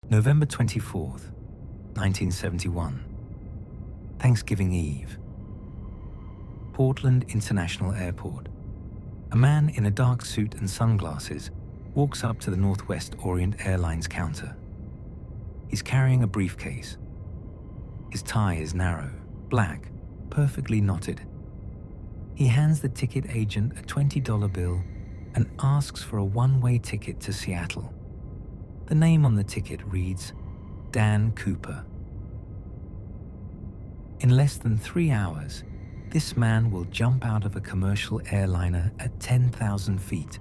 November 24th, 1971. Thanksgiving Eve. Portland International Airport. A man in a dark suit and sunglasses walks up to the Northwest Orient Airlines counter. He's carrying a briefcase. His tie is narrow, black, perfectly knotted. He hands the ticket agent a $20 bill and asks for a one-way ticket to Seattle. The name on the ticket reads Dan Cooper. In less than 3 hours, this man will jump out of a commercial airliner at 10,000 feet,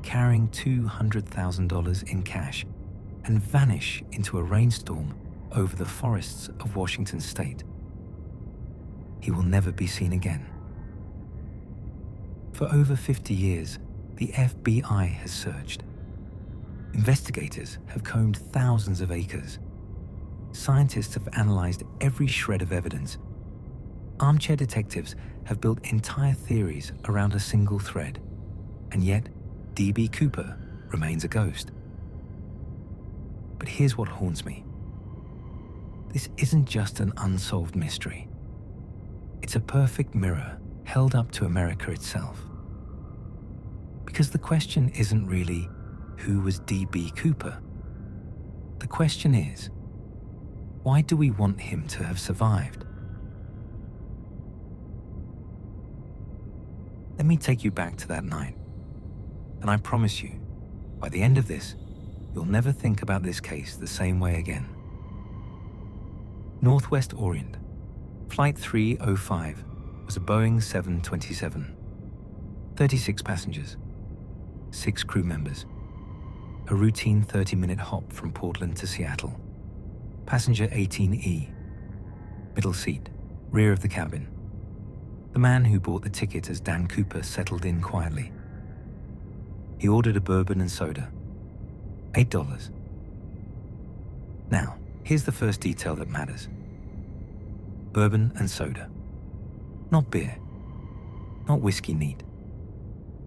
carrying $200,000 in cash, and vanish into a rainstorm over the forests of Washington state. He will never be seen again. For over 50 years, the FBI has searched. Investigators have combed thousands of acres. Scientists have analyzed every shred of evidence. Armchair detectives have built entire theories around a single thread, and yet D.B. Cooper remains a ghost. But here's what haunts me. This isn't just an unsolved mystery. It's a perfect mirror held up to America itself. Because the question isn't really, who was D.B. Cooper? The question is, why do we want him to have survived? Let me take you back to that night. And I promise you, by the end of this, you'll never think about this case the same way again. Northwest Orient, Flight 305 was a Boeing 727. 36 passengers, 6 crew members. A routine 30-minute hop from Portland to Seattle. Passenger 18E. Middle seat, rear of the cabin. The man who bought the ticket as Dan Cooper settled in quietly. He ordered a bourbon and soda. $8. Now, here's the first detail that matters. Bourbon and soda. Not beer. Not whiskey neat.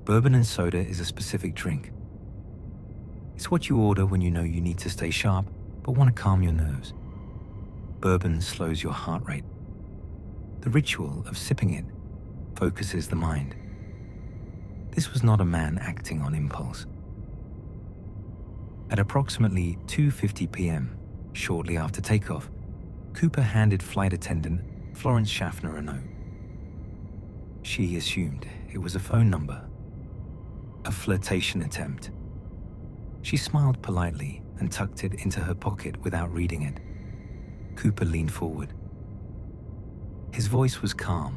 Bourbon and soda is a specific drink. It's what you order when you know you need to stay sharp but want to calm your nerves. Bourbon slows your heart rate. The ritual of sipping it focuses the mind. This was not a man acting on impulse. At approximately 2:50 p.m., shortly after takeoff, Cooper handed flight attendant Florence Schaffner a note. She assumed it was a phone number, a flirtation attempt. She smiled politely and tucked it into her pocket without reading it. Cooper leaned forward. His voice was calm,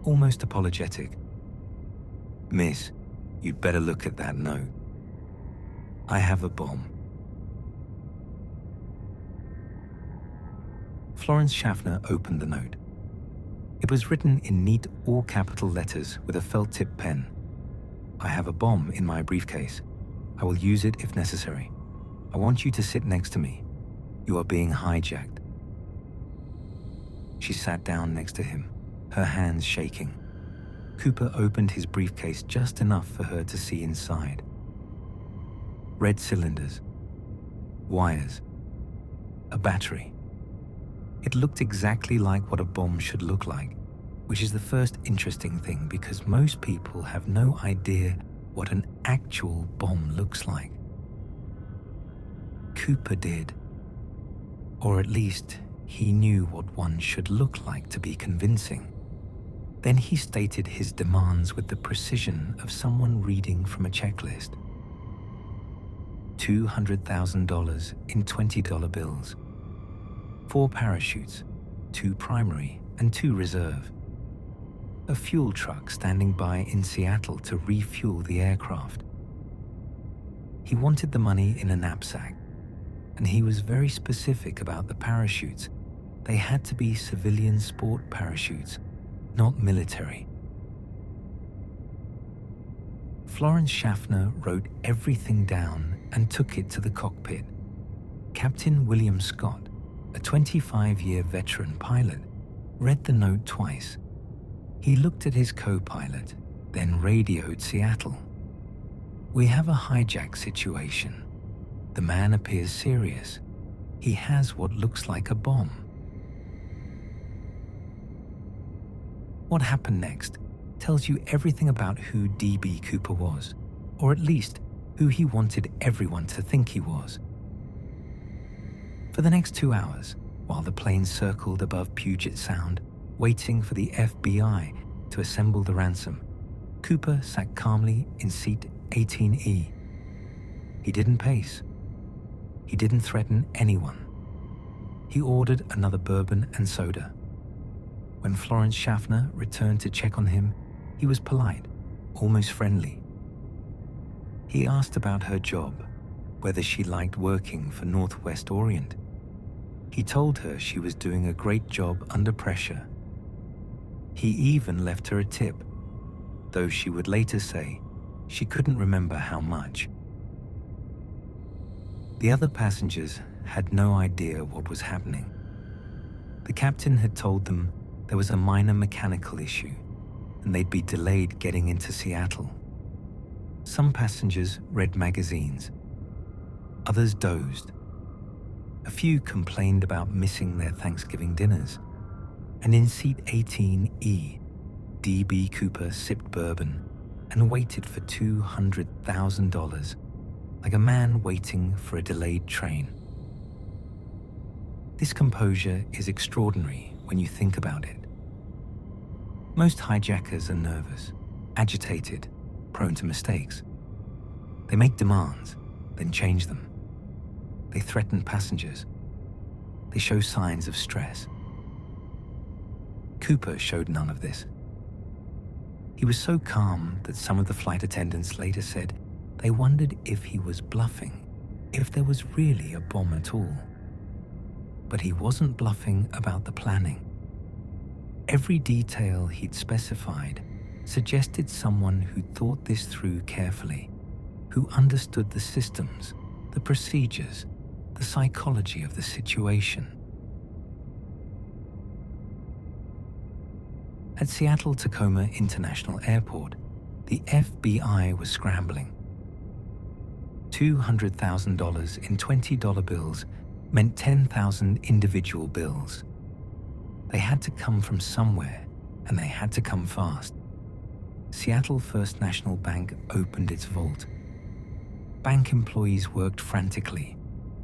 almost apologetic. "Miss, you'd better look at that note. I have a bomb." Florence Schaffner opened the note. It was written in neat all-capital letters with a felt-tip pen. "I have a bomb in my briefcase. I will use it if necessary. I want you to sit next to me. You are being hijacked." She sat down next to him, her hands shaking. Cooper opened his briefcase just enough for her to see inside. Red cylinders, wires, a battery. It looked exactly like what a bomb should look like, which is the first interesting thing because most people have no idea what an actual bomb looks like. Cooper did, or at least he knew what one should look like to be convincing. Then he stated his demands with the precision of someone reading from a checklist. $200,000 in $20 bills. 4 parachutes, 2 primary and 2 reserve. A fuel truck standing by in Seattle to refuel the aircraft. He wanted the money in a knapsack, and he was very specific about the parachutes. They had to be civilian sport parachutes, not military. Florence Schaffner wrote everything down and took it to the cockpit. Captain William Scott, a 25-year veteran pilot, read the note twice. He looked at his co-pilot, then radioed Seattle. "We have a hijack situation. The man appears serious. he has what looks like a bomb. What happened next tells you everything about who D.B. Cooper was, or at least who he wanted everyone to think he was. For the next 2 hours, while the plane circled above Puget Sound, waiting for the FBI to assemble the ransom, Cooper sat calmly in seat 18E. He didn't pace. He didn't threaten anyone. He ordered another bourbon and soda. When Florence Schaffner returned to check on him, he was polite, almost friendly. He asked about her job, whether she liked working for Northwest Orient. He told her she was doing a great job under pressure. He even left her a tip, though she would later say she couldn't remember how much. The other passengers had no idea what was happening. The captain had told them there was a minor mechanical issue and they'd be delayed getting into Seattle. Some passengers read magazines. Others dozed. A few complained about missing their Thanksgiving dinners. And in seat 18E, D.B. Cooper sipped bourbon and waited for $200,000, like a man waiting for a delayed train. This composure is extraordinary when you think about it. Most hijackers are nervous, agitated, prone to mistakes. They make demands, then change them. They threaten passengers. They show signs of stress. Cooper showed none of this. He was so calm that some of the flight attendants later said they wondered if he was bluffing, if there was really a bomb at all. But he wasn't bluffing about the planning. Every detail he'd specified suggested someone who thought this through carefully, who understood the systems, the procedures, the psychology of the situation. At Seattle-Tacoma International Airport, the FBI was scrambling. $200,000 in $20 bills meant 10,000 individual bills. They had to come from somewhere, and they had to come fast. Seattle First National Bank opened its vault. Bank employees worked frantically,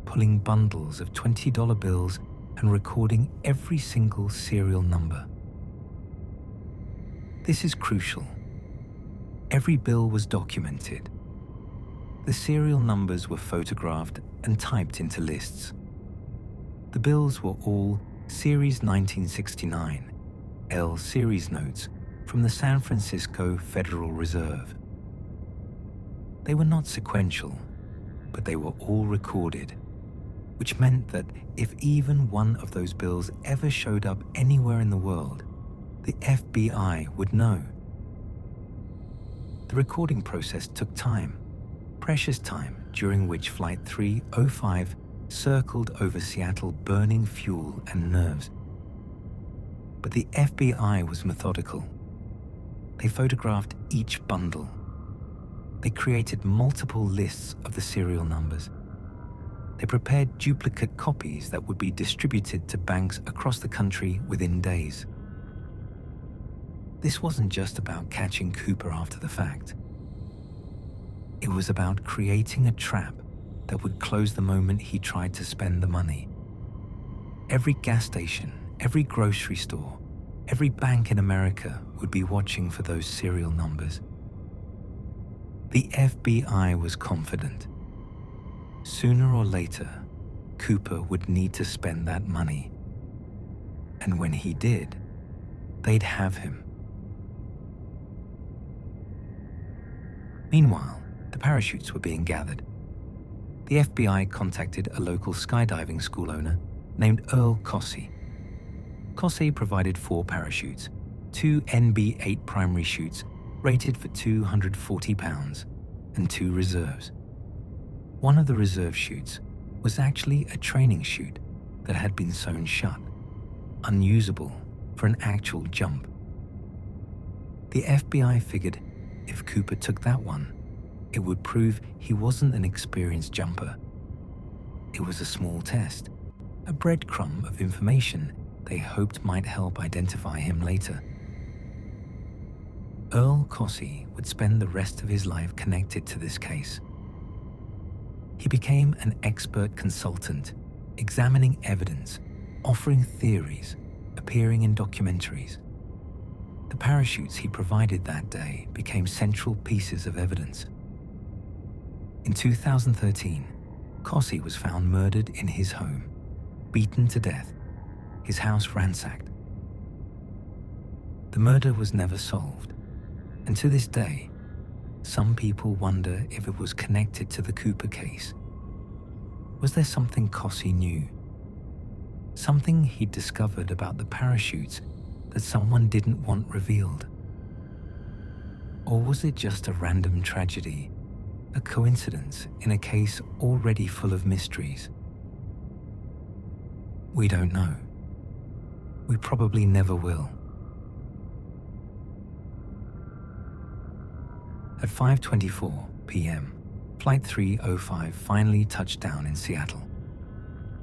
pulling bundles of $20 bills and recording every single serial number. This is crucial. Every bill was documented. The serial numbers were photographed and typed into lists. The bills were all Series 1969, L Series notes from the San Francisco Federal Reserve. They were not sequential, but they were all recorded, which meant that if even one of those bills ever showed up anywhere in the world, the FBI would know. The recording process took time, precious time, during which Flight 305 circled over Seattle burning fuel and nerves. But the FBI was methodical. They photographed each bundle. They created multiple lists of the serial numbers. They prepared duplicate copies that would be distributed to banks across the country within days. This wasn't just about catching Cooper after the fact. It was about creating a trap that would close the moment he tried to spend the money. Every gas station, every grocery store, every bank in America would be watching for those serial numbers. The FBI was confident. Sooner or later, Cooper would need to spend that money. And when he did, they'd have him. Meanwhile, the parachutes were being gathered. The FBI contacted a local skydiving school owner named Earl Cossey. Cossey provided 4 parachutes, 2 NB-8 primary chutes rated for 240 pounds, and 2 reserves. One of the reserve chutes was actually a training chute that had been sewn shut, unusable for an actual jump. The FBI figured if Cooper took that one, it would prove he wasn't an experienced jumper. It was a small test, a breadcrumb of information they hoped might help identify him later. Earl Cossey would spend the rest of his life connected to this case. He became an expert consultant, examining evidence, offering theories, appearing in documentaries. The parachutes he provided that day became central pieces of evidence. In 2013, Cossey was found murdered in his home, beaten to death, his house ransacked. The murder was never solved, and to this day, some people wonder if it was connected to the Cooper case. Was there something Cossey knew? Something he'd discovered about the parachutes that someone didn't want revealed? Or was it just a random tragedy, a coincidence in a case already full of mysteries? We don't know. We probably never will. At 5:24 p.m., Flight 305 finally touched down in Seattle.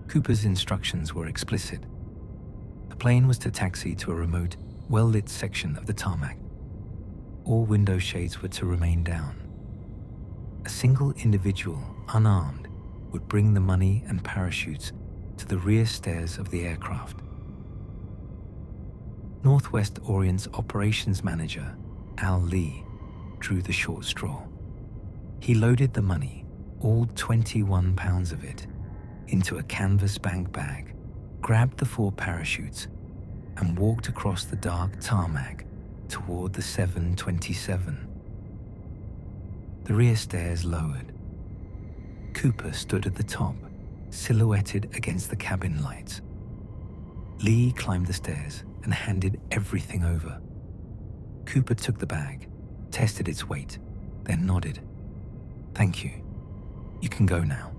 Cooper's instructions were explicit. The plane was to taxi to a remote, well-lit section of the tarmac. All window shades were to remain down. A single individual, unarmed, would bring the money and parachutes to the rear stairs of the aircraft. Northwest Orient's operations manager, Al Lee, drew the short straw. He loaded the money, all 21 pounds of it, into a canvas bank bag, grabbed the 4 parachutes, and walked across the dark tarmac toward the 727. The rear stairs lowered. Cooper stood at the top, silhouetted against the cabin lights. Lee climbed the stairs and handed everything over. Cooper took the bag, tested its weight, then nodded. "Thank you. You can go now."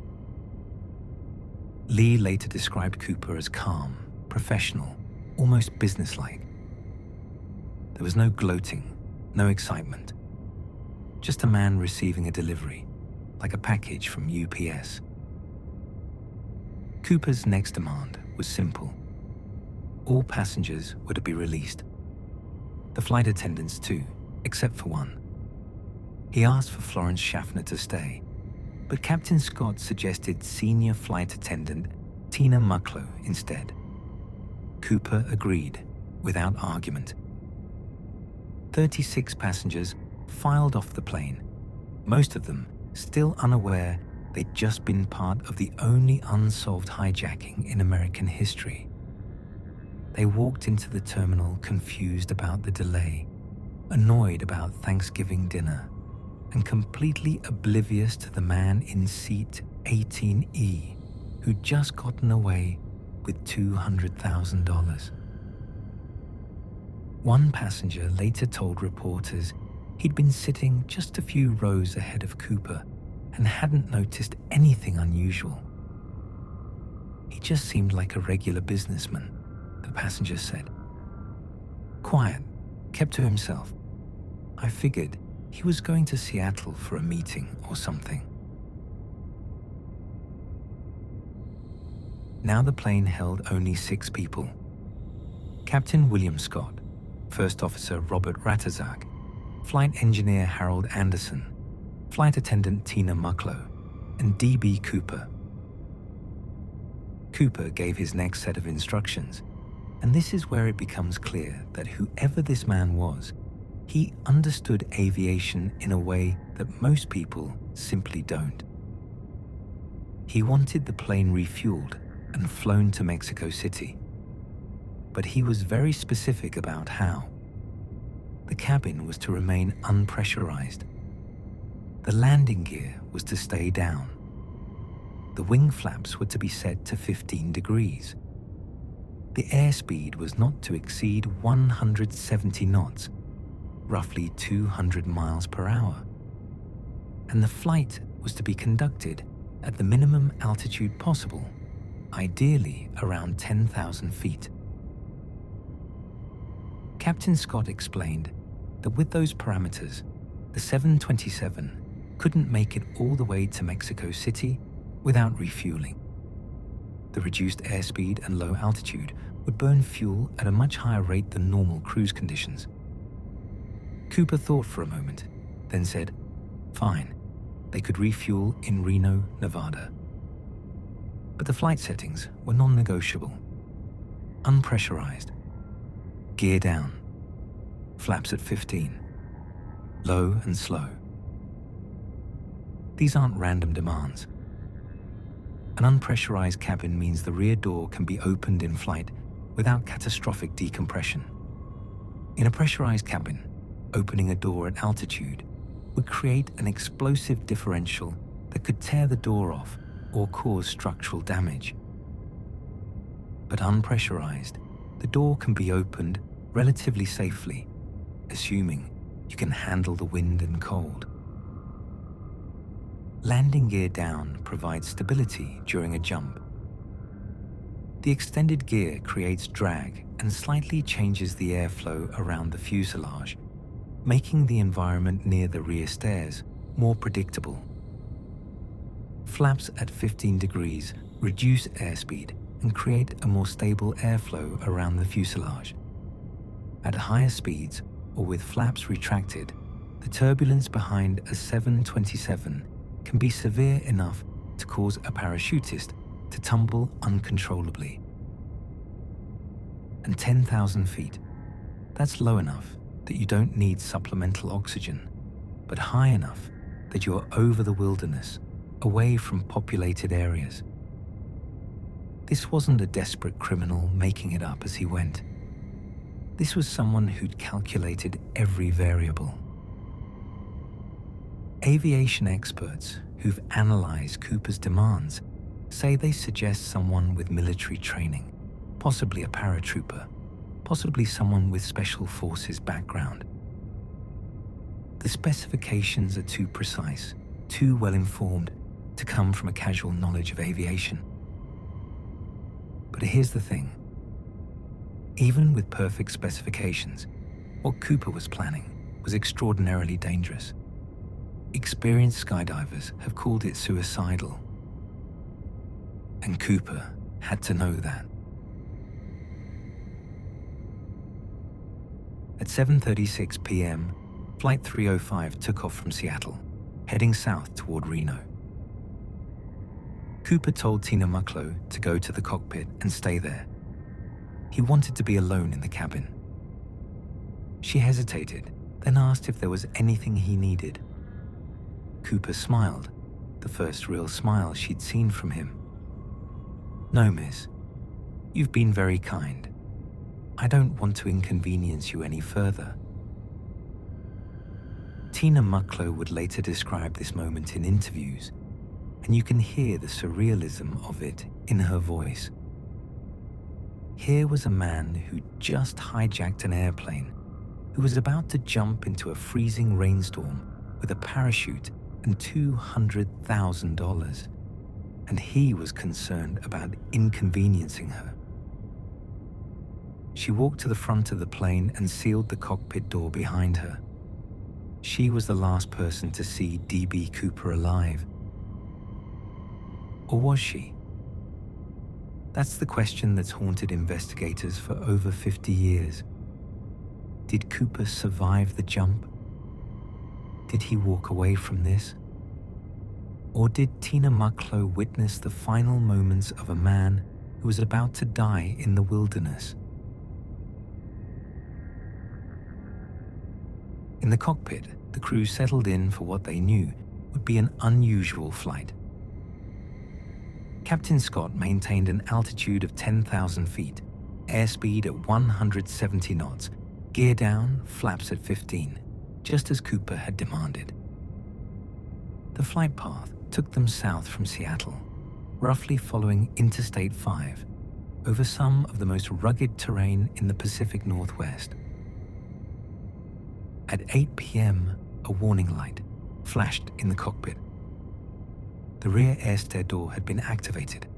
Lee later described Cooper as calm, professional, almost businesslike. There was no gloating, no excitement. Just a man receiving a delivery, like a package from UPS. Cooper's next demand was simple. All passengers were to be released. The flight attendants too, except for one. He asked for Florence Schaffner to stay, but Captain Scott suggested senior flight attendant Tena Bar instead. Cooper agreed, without argument. 36 passengers filed off the plane, most of them still unaware they'd just been part of the only unsolved hijacking in American history. They walked into the terminal confused about the delay, annoyed about Thanksgiving dinner, and completely oblivious to the man in seat 18E who'd just gotten away with $200,000. One passenger later told reporters he'd been sitting just a few rows ahead of Cooper and hadn't noticed anything unusual. He just seemed like a regular businessman, the passenger said. Quiet, kept to himself. I figured he was going to Seattle for a meeting or something. Now the plane held only 6 people. Captain William Scott, First Officer Robert Ratazak, Flight Engineer Harold Anderson, Flight Attendant Tena Bar, and D.B. Cooper. Cooper gave his next set of instructions, and this is where it becomes clear that whoever this man was, he understood aviation in a way that most people simply don't. He wanted the plane refueled and flown to Mexico City, but he was very specific about how. The cabin was to remain unpressurized. The landing gear was to stay down. The wing flaps were to be set to 15 degrees. The airspeed was not to exceed 170 knots, roughly 200 miles per hour. And the flight was to be conducted at the minimum altitude possible, ideally around 10,000 feet. Captain Scott explained that with those parameters, the 727 couldn't make it all the way to Mexico City without refueling. The reduced airspeed and low altitude would burn fuel at a much higher rate than normal cruise conditions. Cooper thought for a moment, then said, fine, they could refuel in Reno, Nevada. But the flight settings were non-negotiable. Unpressurized, gear down, flaps at 15, low and slow. These aren't random demands. An unpressurized cabin means the rear door can be opened in flight without catastrophic decompression. In a pressurized cabin, opening a door at altitude would create an explosive differential that could tear the door off or cause structural damage. But unpressurized, the door can be opened relatively safely, assuming you can handle the wind and cold. Landing gear down provides stability during a jump. The extended gear creates drag and slightly changes the airflow around the fuselage, making the environment near the rear stairs more predictable. Flaps at 15 degrees reduce airspeed and create a more stable airflow around the fuselage. At higher speeds, or with flaps retracted, the turbulence behind a 727 can be severe enough to cause a parachutist to tumble uncontrollably. And 10,000 feet, that's low enough that you don't need supplemental oxygen, but high enough that you're over the wilderness, away from populated areas. This wasn't a desperate criminal making it up as he went. This was someone who'd calculated every variable. Aviation experts who've analyzed Cooper's demands say they suggest someone with military training, possibly a paratrooper, possibly someone with special forces background. The specifications are too precise, too well informed to come from a casual knowledge of aviation. But here's the thing. Even with perfect specifications, what Cooper was planning was extraordinarily dangerous. Experienced skydivers have called it suicidal. And Cooper had to know that. At 7:36 p.m., Flight 305 took off from Seattle, heading south toward Reno. Cooper told Tena Mucklow to go to the cockpit and stay there. He wanted to be alone in the cabin. She hesitated, then asked if there was anything he needed. Cooper smiled, the first real smile she'd seen from him. "No, miss. You've been very kind. I don't want to inconvenience you any further." Tena Mucklow would later describe this moment in interviews, and you can hear the surrealism of it in her voice. Here was a man who just hijacked an airplane, who was about to jump into a freezing rainstorm with a parachute and $200,000, and he was concerned about inconveniencing her. She walked to the front of the plane and sealed the cockpit door behind her. She was the last person to see D.B. Cooper alive. Or was she? That's the question that's haunted investigators for over 50 years. Did Cooper survive the jump? Did he walk away from this? Or did Tena Mucklow witness the final moments of a man who was about to die in the wilderness? In the cockpit, the crew settled in for what they knew would be an unusual flight. Captain Scott maintained an altitude of 10,000 feet, airspeed at 170 knots, gear down, flaps at 15, just as Cooper had demanded. The flight path took them south from Seattle, roughly following Interstate 5, over some of the most rugged terrain in the Pacific Northwest. At 8 p.m., a warning light flashed in the cockpit. The rear air stair door had been activated.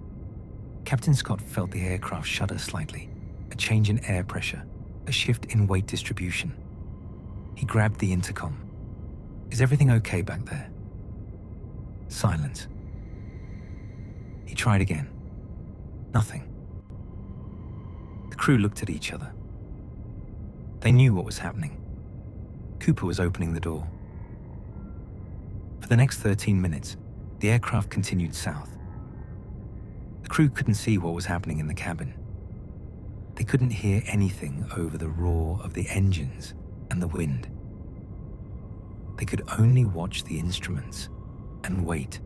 Captain Scott felt the aircraft shudder slightly, a change in air pressure, a shift in weight distribution. He grabbed the intercom. "Is everything okay back there?" Silence. He tried again. Nothing. The crew looked at each other. They knew what was happening. Cooper was opening the door. For the next 13 minutes, the aircraft continued south. The crew couldn't see what was happening in the cabin. They couldn't hear anything over the roar of the engines and the wind. They could only watch the instruments and wait.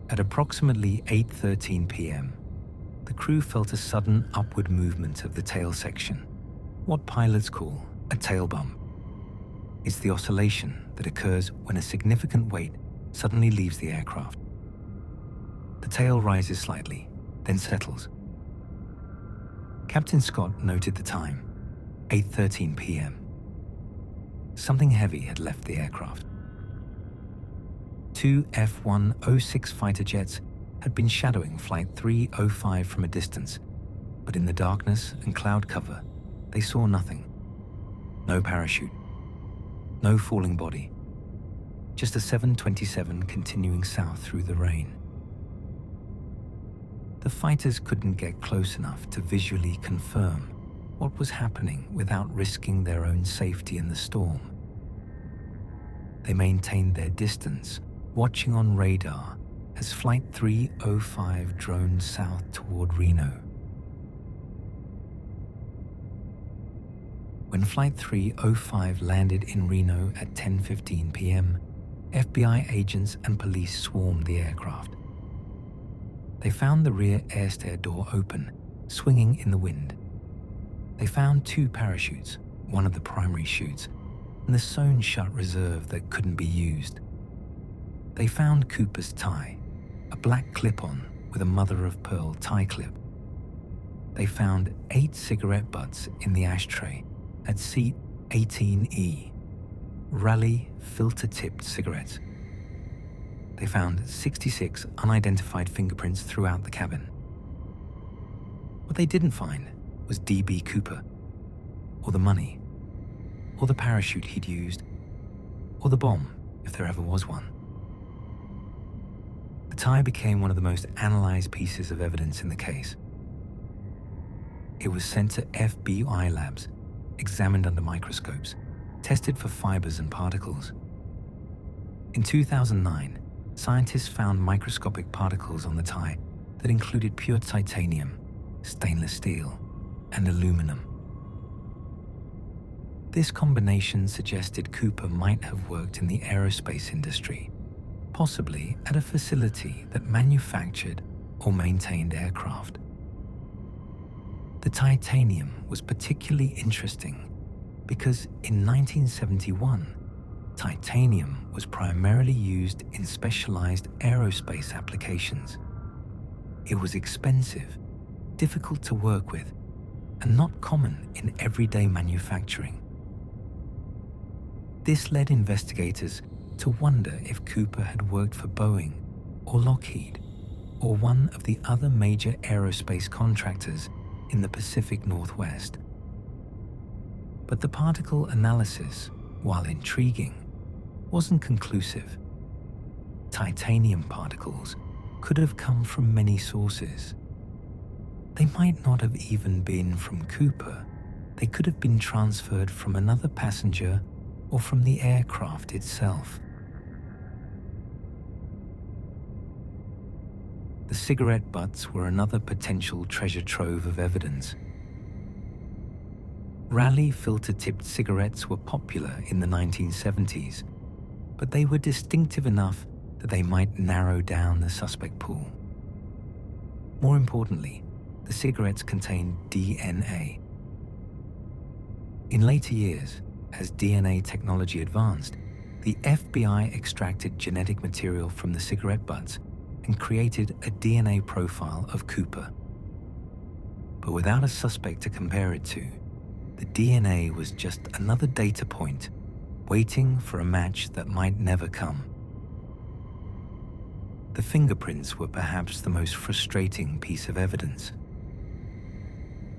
At approximately 8:13 p.m., the crew felt a sudden upward movement of the tail section, what pilots call a tail bump. It's the oscillation that occurs when a significant weight suddenly leaves the aircraft. The tail rises slightly, then settles. Captain Scott noted the time, 8:13 p.m. Something heavy had left the aircraft. 2 F-106 fighter jets had been shadowing Flight 305 from a distance, but in the darkness and cloud cover, they saw nothing. No parachute, no falling body, just a 727 continuing south through the rain. The fighters couldn't get close enough to visually confirm what was happening without risking their own safety in the storm. They maintained their distance, watching on radar as Flight 305 droned south toward Reno. When Flight 305 landed in Reno at 10:15 p.m., FBI agents and police swarmed the aircraft. They found the rear air stair door open, swinging in the wind. They found 2 parachutes, one of the primary chutes, and the sewn-shut reserve that couldn't be used. They found Cooper's tie, a black clip-on with a mother-of-pearl tie clip. They found 8 cigarette butts in the ashtray at seat 18E, Raleigh filter-tipped cigarettes. They found 66 unidentified fingerprints throughout the cabin. What they didn't find was D.B. Cooper, or the money, or the parachute he'd used, or the bomb, if there ever was one. The tie became one of the most analyzed pieces of evidence in the case. It was sent to FBI labs, examined under microscopes, tested for fibers and particles. In 2009, scientists found microscopic particles on the tie that included pure titanium, stainless steel, and aluminum. This combination suggested Cooper might have worked in the aerospace industry, possibly at a facility that manufactured or maintained aircraft. The titanium was particularly interesting because in 1971, titanium was primarily used in specialized aerospace applications. It was expensive, difficult to work with, and not common in everyday manufacturing. This led investigators to wonder if Cooper had worked for Boeing or Lockheed or one of the other major aerospace contractors in the Pacific Northwest. But the particle analysis, while intriguing, wasn't conclusive. Titanium particles could have come from many sources. They might not have even been from Cooper. They could have been transferred from another passenger or from the aircraft itself. The cigarette butts were another potential treasure trove of evidence. Raleigh filter-tipped cigarettes were popular in the 1970s, but they were distinctive enough that they might narrow down the suspect pool. More importantly, the cigarettes contained DNA. In later years, as DNA technology advanced, the FBI extracted genetic material from the cigarette butts and created a DNA profile of Cooper. But without a suspect to compare it to, the DNA was just another data point, waiting for a match that might never come. The fingerprints were perhaps the most frustrating piece of evidence.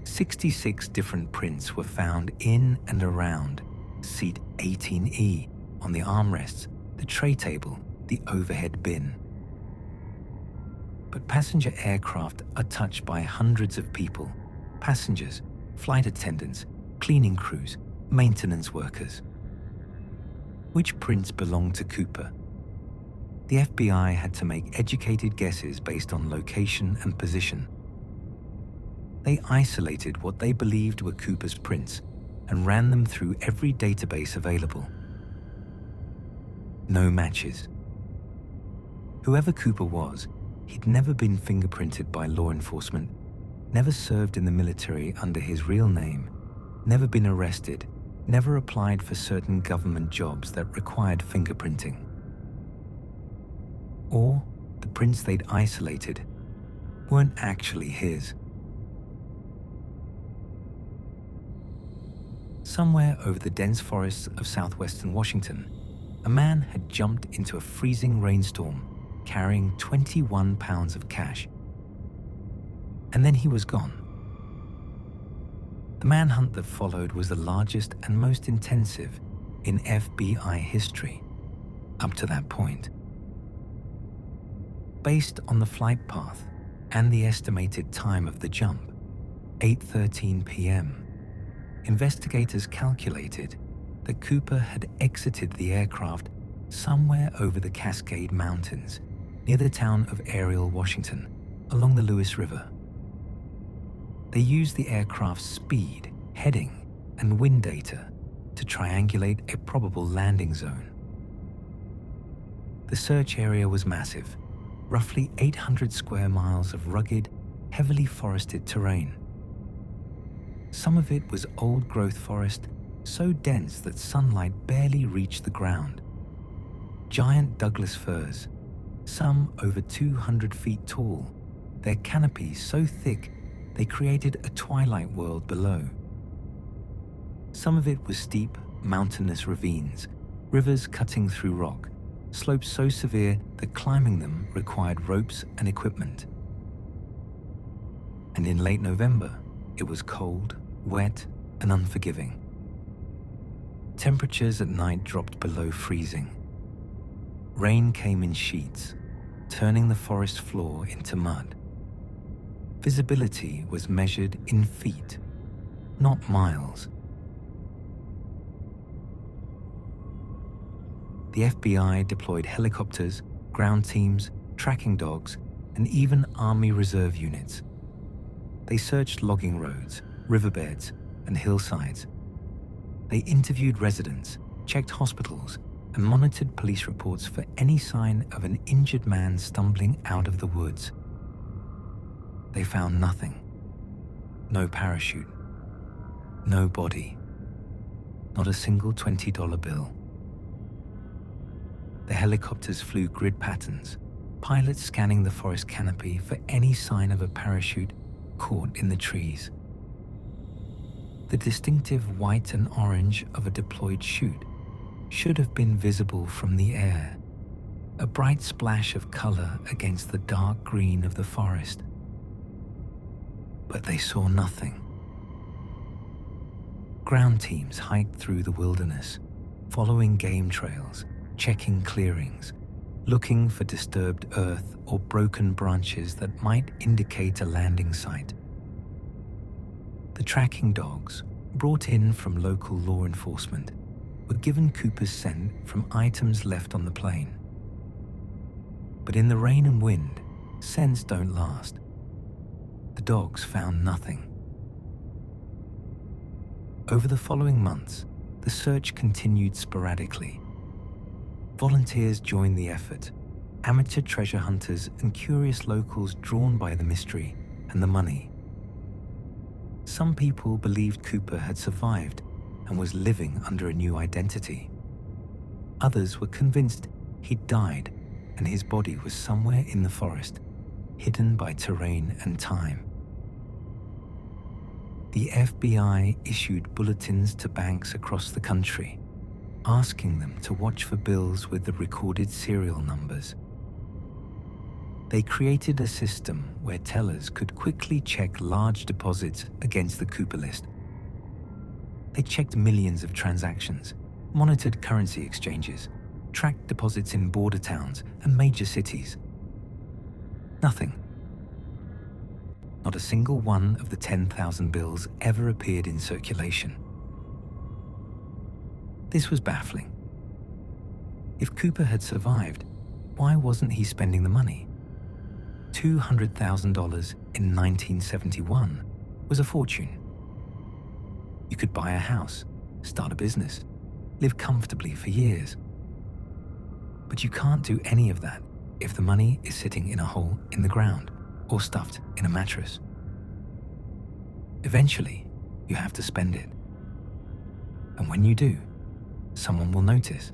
66 different prints were found in and around seat 18E, on the armrests, the tray table, the overhead bin. But passenger aircraft are touched by hundreds of people: passengers, flight attendants, cleaning crews, maintenance workers. Which prints belonged to Cooper? The FBI had to make educated guesses based on location and position. They isolated what they believed were Cooper's prints and ran them through every database available. No matches. Whoever Cooper was, he'd never been fingerprinted by law enforcement, never served in the military under his real name, never been arrested, never applied for certain government jobs that required fingerprinting. Or the prints they'd isolated weren't actually his. Somewhere over the dense forests of southwestern Washington, a man had jumped into a freezing rainstorm carrying 21 pounds of cash. And then he was gone. The manhunt that followed was the largest and most intensive in FBI history up to that point. Based on the flight path and the estimated time of the jump, 8:13 p.m., investigators calculated that Cooper had exited the aircraft somewhere over the Cascade Mountains, near the town of Ariel, Washington, along the Lewis River. They used the aircraft's speed, heading, and wind data to triangulate a probable landing zone. The search area was massive, roughly 800 square miles of rugged, heavily forested terrain. Some of it was old-growth forest, so dense that sunlight barely reached the ground. Giant Douglas firs, some over 200 feet tall, their canopies so thick they created a twilight world below. Some of it was steep, mountainous ravines, rivers cutting through rock, slopes so severe that climbing them required ropes and equipment. And in late November, it was cold, wet, and unforgiving. Temperatures at night dropped below freezing. Rain came in sheets, turning the forest floor into mud. Visibility was measured in feet, not miles. The FBI deployed helicopters, ground teams, tracking dogs, and even Army Reserve units. They searched logging roads, riverbeds, and hillsides. They interviewed residents, checked hospitals, and monitored police reports for any sign of an injured man stumbling out of the woods. They found nothing. No parachute. No body. Not a single $20 bill. The helicopters flew grid patterns, pilots scanning the forest canopy for any sign of a parachute caught in the trees. The distinctive white and orange of a deployed chute should have been visible from the air, a bright splash of color against the dark green of the forest. But they saw nothing. Ground teams hiked through the wilderness, following game trails, checking clearings, looking for disturbed earth or broken branches that might indicate a landing site. The tracking dogs, brought in from local law enforcement, were given Cooper's scent from items left on the plane. But in the rain and wind, scents don't last. The dogs found nothing. Over the following months, the search continued sporadically. Volunteers joined the effort, amateur treasure hunters and curious locals drawn by the mystery and the money. Some people believed Cooper had survived and was living under a new identity. Others were convinced he'd died and his body was somewhere in the forest, hidden by terrain and time. The FBI issued bulletins to banks across the country, asking them to watch for bills with the recorded serial numbers. They created a system where tellers could quickly check large deposits against the Cooper list. They checked millions of transactions, monitored currency exchanges, tracked deposits in border towns and major cities. Nothing. Not a single one of the 10,000 bills ever appeared in circulation. This was baffling. If Cooper had survived, why wasn't he spending the money? $200,000 in 1971 was a fortune. You could buy a house, start a business, live comfortably for years. But you can't do any of that if the money is sitting in a hole in the ground or stuffed in a mattress. Eventually, you have to spend it. And when you do, someone will notice.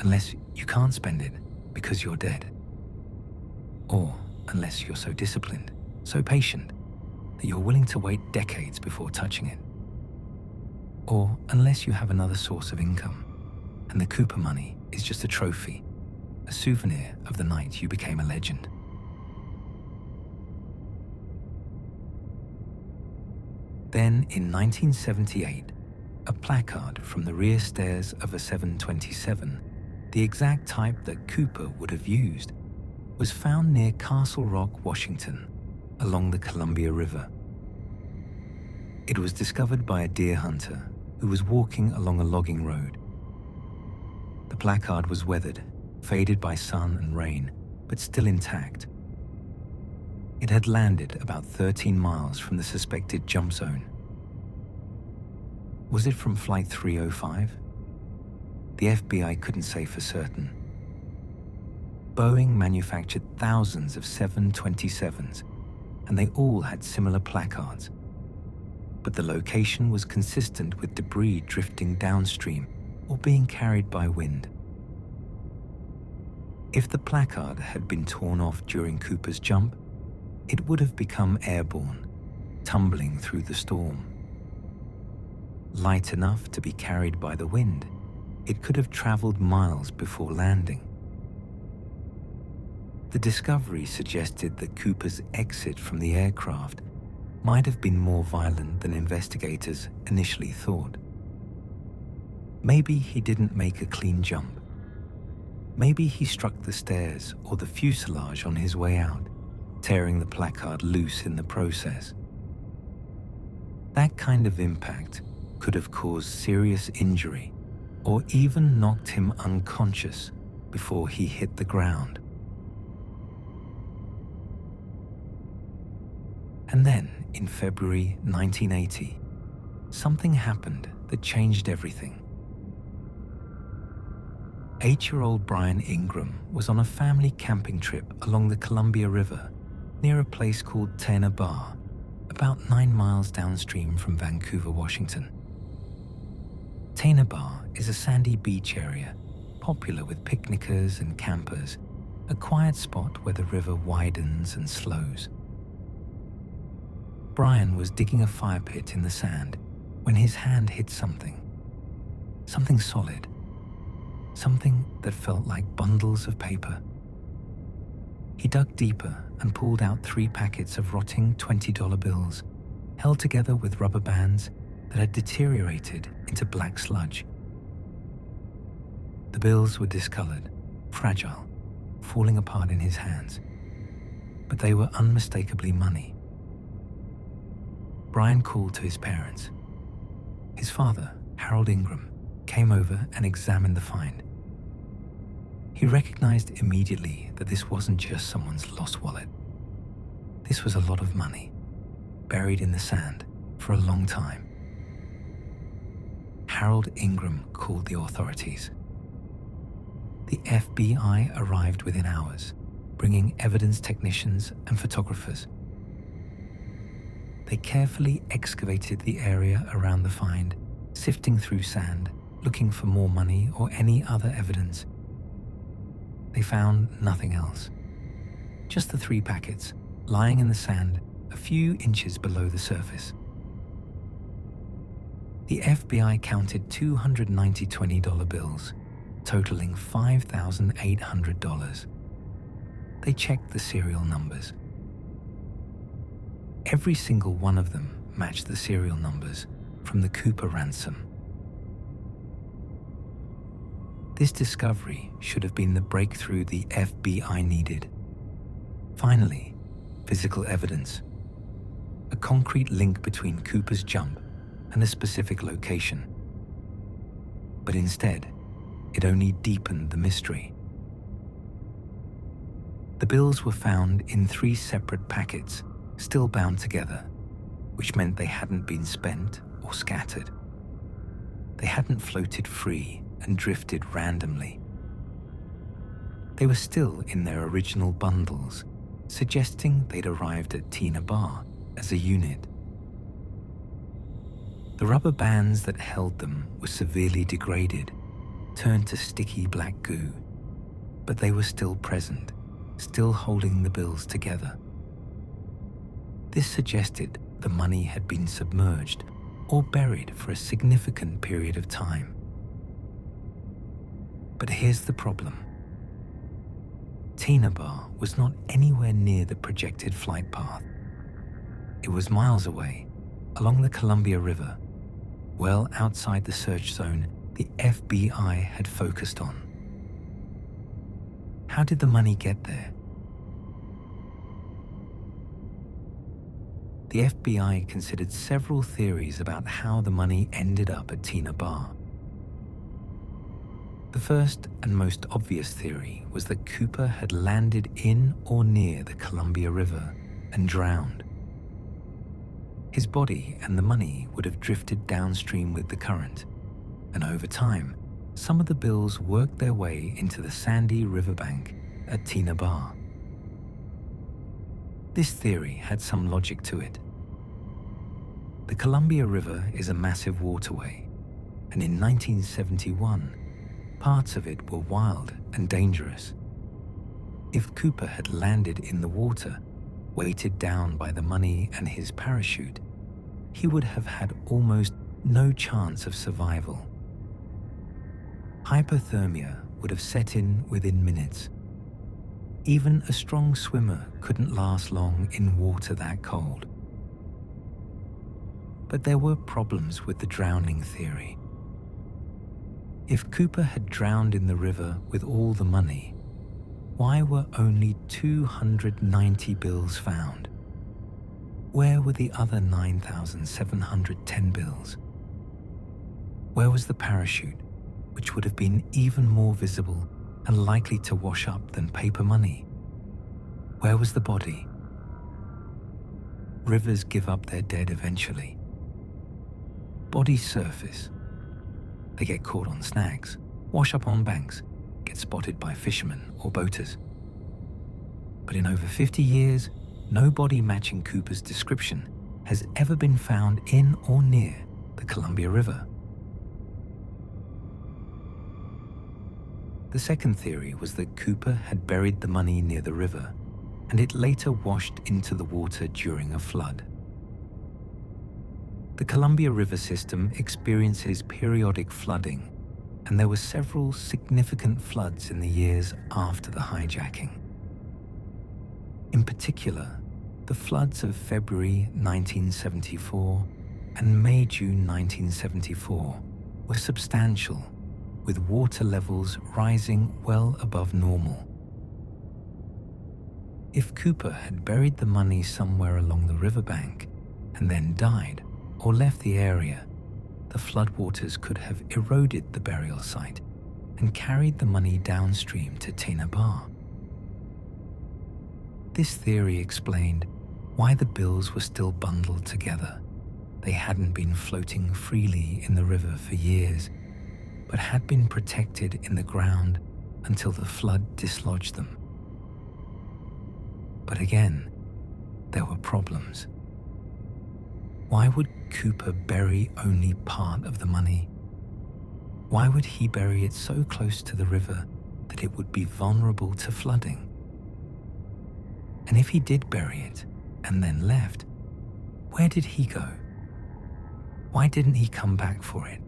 Unless you can't spend it because you're dead. Or unless you're so disciplined, so patient, that you're willing to wait decades before touching it. Or unless you have another source of income, and the Cooper money is just a trophy, a souvenir of the night you became a legend. Then, in 1978, a placard from the rear stairs of a 727, the exact type that Cooper would have used, was found near Castle Rock, Washington, along the Columbia River. It was discovered by a deer hunter who was walking along a logging road. The placard was weathered, faded by sun and rain, but still intact. It had landed about 13 miles from the suspected jump zone. Was it from Flight 305? The FBI couldn't say for certain. Boeing manufactured thousands of 727s, and they all had similar placards. But the location was consistent with debris drifting downstream or being carried by wind. If the placard had been torn off during Cooper's jump, it would have become airborne, tumbling through the storm. Light enough to be carried by the wind, it could have traveled miles before landing. The discovery suggested that Cooper's exit from the aircraft might have been more violent than investigators initially thought. Maybe he didn't make a clean jump. Maybe he struck the stairs or the fuselage on his way out, tearing the placard loose in the process. That kind of impact could have caused serious injury or even knocked him unconscious before he hit the ground. And then, in February 1980, something happened that changed everything. 8-year-old Brian Ingram was on a family camping trip along the Columbia River near a place called Tena Bar, about 9 miles downstream from Vancouver, Washington. Tena Bar is a sandy beach area, popular with picnickers and campers, a quiet spot where the river widens and slows. Brian was digging a fire pit in the sand when his hand hit something solid, something that felt like bundles of paper. He dug deeper and pulled out 3 packets of rotting $20 bills, held together with rubber bands that had deteriorated into black sludge. The bills were discolored, fragile, falling apart in his hands, but they were unmistakably money. Brian called to his parents. His father, Harold Ingram, came over and examined the find. He recognized immediately that this wasn't just someone's lost wallet. This was a lot of money, buried in the sand for a long time. Harold Ingram called the authorities. The FBI arrived within hours, bringing evidence technicians and photographers. They carefully excavated the area around the find, sifting through sand, looking for more money or any other evidence. They found nothing else. Just the 3 packets, lying in the sand a few inches below the surface. The FBI counted 290 $20 bills, totaling $5,800. They checked the serial numbers. Every single one of them matched the serial numbers from the Cooper ransom. This discovery should have been the breakthrough the FBI needed, Finally, physical evidence. A concrete link between Cooper's jump and a specific location. But instead, it only deepened the mystery. The bills were found in 3 separate packets, still bound together, which meant they hadn't been spent or scattered. They hadn't floated free and drifted randomly. They were still in their original bundles, suggesting they'd arrived at Tena Bar as a unit. The rubber bands that held them were severely degraded, turned to sticky black goo, but they were still present, still holding the bills together. This suggested the money had been submerged or buried for a significant period of time. But here's the problem. Tena Bar was not anywhere near the projected flight path. It was miles away, along the Columbia River, well outside the search zone the FBI had focused on. How did the money get there? The FBI considered several theories about how the money ended up at Tena Bar. The first and most obvious theory was that Cooper had landed in or near the Columbia River and drowned. His body and the money would have drifted downstream with the current, and over time, some of the bills worked their way into the sandy riverbank at Tena Bar. This theory had some logic to it. The Columbia River is a massive waterway, and in 1971, parts of it were wild and dangerous. If Cooper had landed in the water, weighted down by the money and his parachute, he would have had almost no chance of survival. Hypothermia would have set in within minutes. Even a strong swimmer couldn't last long in water that cold. But there were problems with the drowning theory. If Cooper had drowned in the river with all the money, why were only 290 bills found? Where were the other 9,710 bills? Where was the parachute, which would have been even more visible and likely to wash up than paper money? Where was the body? Rivers give up their dead eventually. Bodies surface. They get caught on snags, wash up on banks, get spotted by fishermen or boaters. But in over 50 years, no body matching Cooper's description has ever been found in or near the Columbia River. The second theory was that Cooper had buried the money near the river, and it later washed into the water during a flood. The Columbia River system experiences periodic flooding, and there were several significant floods in the years after the hijacking. In particular, the floods of February 1974 and May-June 1974 were substantial, with water levels rising well above normal. If Cooper had buried the money somewhere along the riverbank and then died or left the area, the floodwaters could have eroded the burial site and carried the money downstream to Tena Bar. This theory explained why the bills were still bundled together. They hadn't been floating freely in the river for years, but had been protected in the ground until the flood dislodged them. But again, there were problems. Why would Cooper bury only part of the money? Why would he bury it so close to the river that it would be vulnerable to flooding? And if he did bury it and then left, where did he go? Why didn't he come back for it?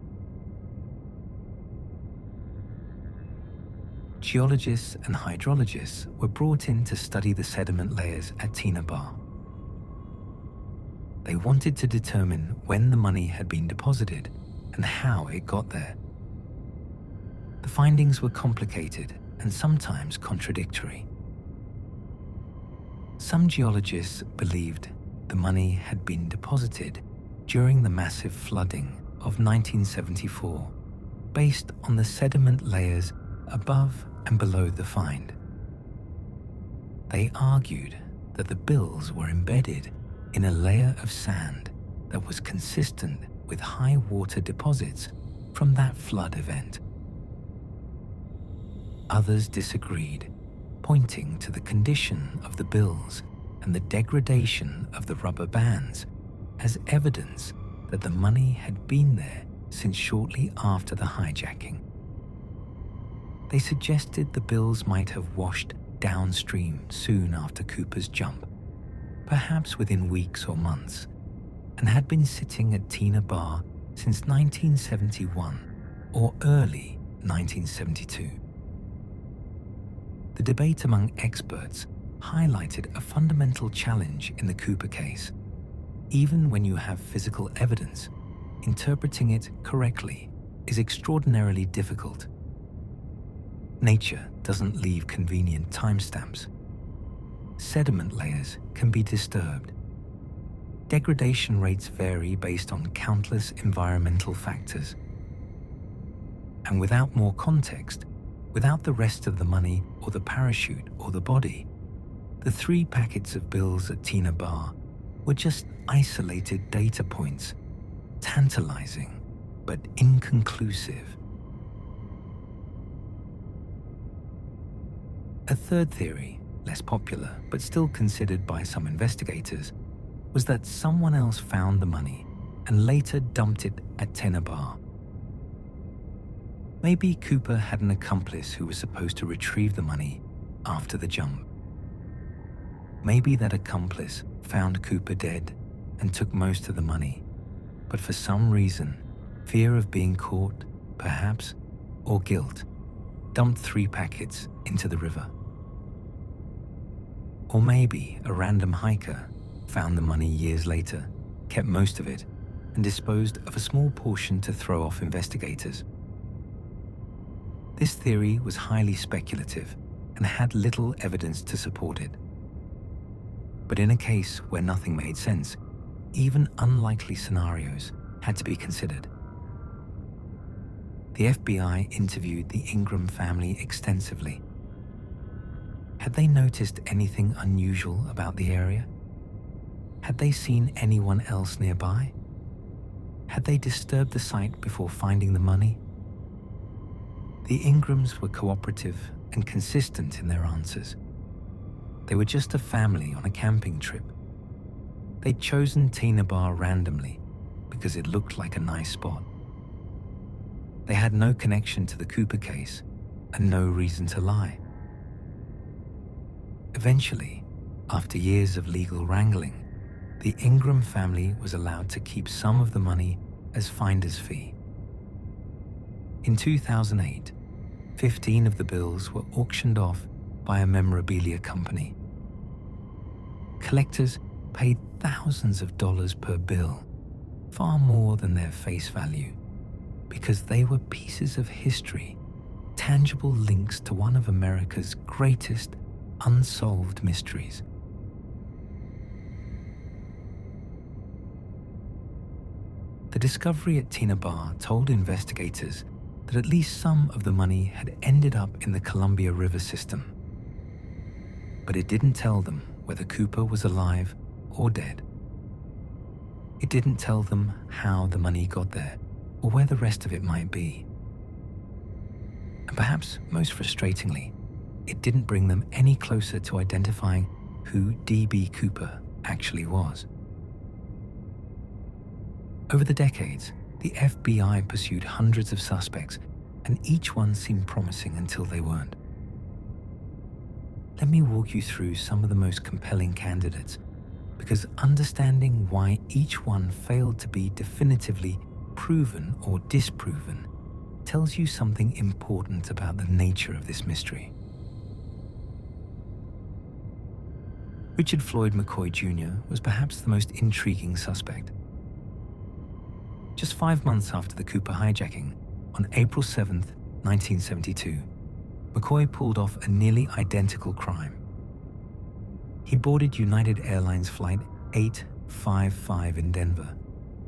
Geologists and hydrologists were brought in to study the sediment layers at Tena Bar. They wanted to determine when the money had been deposited and how it got there. The findings were complicated and sometimes contradictory. Some geologists believed the money had been deposited during the massive flooding of 1974, based on the sediment layers above and below the find. They argued that the bills were embedded in a layer of sand that was consistent with high water deposits from that flood event. Others disagreed, pointing to the condition of the bills and the degradation of the rubber bands as evidence that the money had been there since shortly after the hijacking. They suggested the bills might have washed downstream soon after Cooper's jump, perhaps within weeks or months, and had been sitting at Tena Bar since 1971 or early 1972. The debate among experts highlighted a fundamental challenge in the Cooper case. Even when you have physical evidence, interpreting it correctly is extraordinarily difficult. Nature doesn't leave convenient timestamps. Sediment layers can be disturbed. Degradation rates vary based on countless environmental factors. And without more context, without the rest of the money or the parachute or the body, the 3 packets of bills at Tena Bar were just isolated data points, tantalizing but inconclusive. A third theory, less popular but still considered by some investigators, was that someone else found the money and later dumped it at Tena Bar. Maybe Cooper had an accomplice who was supposed to retrieve the money after the jump. Maybe that accomplice found Cooper dead and took most of the money, but for some reason, fear of being caught, perhaps, or guilt, dumped 3 packets into the river. Or maybe a random hiker found the money years later, kept most of it, and disposed of a small portion to throw off investigators. This theory was highly speculative and had little evidence to support it. But in a case where nothing made sense, even unlikely scenarios had to be considered. The FBI interviewed the Ingram family extensively. Had they noticed anything unusual about the area? Had they seen anyone else nearby? Had they disturbed the site before finding the money? The Ingrams were cooperative and consistent in their answers. They were just a family on a camping trip. They'd chosen Tena Bar randomly because it looked like a nice spot. They had no connection to the Cooper case and no reason to lie. Eventually, after years of legal wrangling, the Ingram family was allowed to keep some of the money as finder's fee. In 2008, 15 of the bills were auctioned off by a memorabilia company. Collectors paid thousands of dollars per bill, far more than their face value, because they were pieces of history, tangible links to one of America's greatest unsolved mysteries. The discovery at Tena Bar told investigators that at least some of the money had ended up in the Columbia River system. But it didn't tell them whether Cooper was alive or dead. It didn't tell them how the money got there or where the rest of it might be. And perhaps most frustratingly, it didn't bring them any closer to identifying who D.B. Cooper actually was. Over the decades, the FBI pursued hundreds of suspects, and each one seemed promising until they weren't. Let me walk you through some of the most compelling candidates, because understanding why each one failed to be definitively proven or disproven tells you something important about the nature of this mystery. Richard Floyd McCoy Jr. was perhaps the most intriguing suspect. Just 5 months after the Cooper hijacking, on April 7th, 1972, McCoy pulled off a nearly identical crime. He boarded United Airlines Flight 855 in Denver,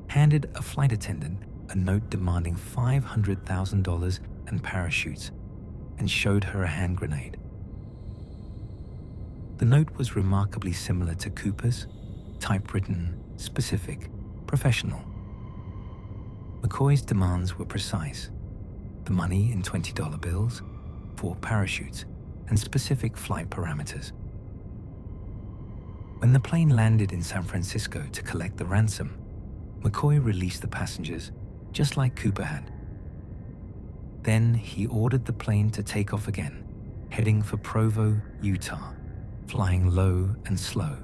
handed a flight attendant a note demanding $500,000 and parachutes, and showed her a hand grenade. The note was remarkably similar to Cooper's, typewritten, specific, professional. McCoy's demands were precise: the money in $20 bills, 4 parachutes, and specific flight parameters. When the plane landed in San Francisco to collect the ransom, McCoy released the passengers, just like Cooper had. Then he ordered the plane to take off again, heading for Provo, Utah, flying low and slow.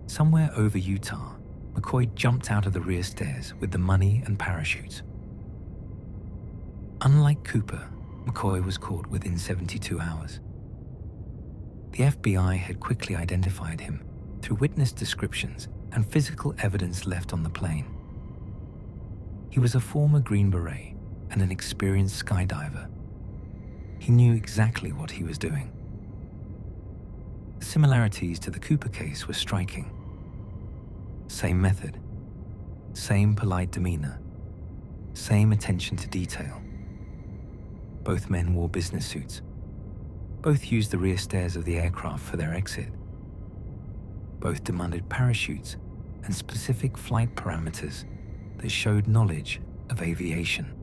Somewhere over Utah, McCoy jumped out of the rear stairs with the money and parachutes. Unlike Cooper, McCoy was caught within 72 hours. The FBI had quickly identified him through witness descriptions and physical evidence left on the plane. He was a former Green Beret and an experienced skydiver. He knew exactly what he was doing. The similarities to the Cooper case were striking. Same method, same polite demeanor, same attention to detail. Both men wore business suits. Both used the rear stairs of the aircraft for their exit. Both demanded parachutes and specific flight parameters that showed knowledge of aviation.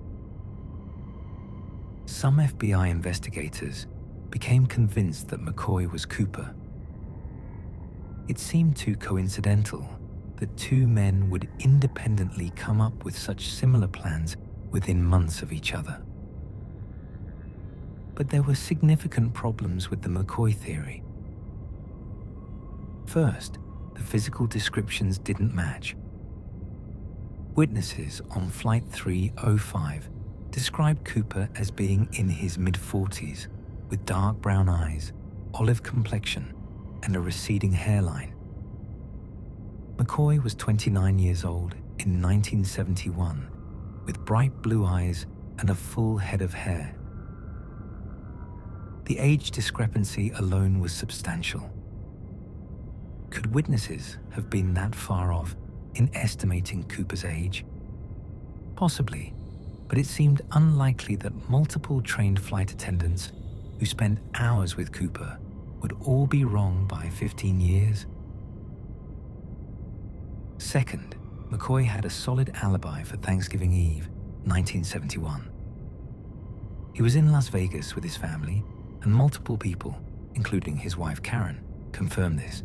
Some FBI investigators became convinced that McCoy was Cooper. It seemed too coincidental that two men would independently come up with such similar plans within months of each other. But there were significant problems with the McCoy theory. First, the physical descriptions didn't match. Witnesses on Flight 305 described Cooper as being in his mid-40s with dark brown eyes, olive complexion, and a receding hairline. McCoy was 29 years old in 1971 with bright blue eyes and a full head of hair. The age discrepancy alone was substantial. Could witnesses have been that far off in estimating Cooper's age? Possibly, but it seemed unlikely that multiple trained flight attendants who spent hours with Cooper would all be wrong by 15 years. Second, McCoy had a solid alibi for Thanksgiving Eve, 1971. He was in Las Vegas with his family, and multiple people, including his wife Karen, confirmed this.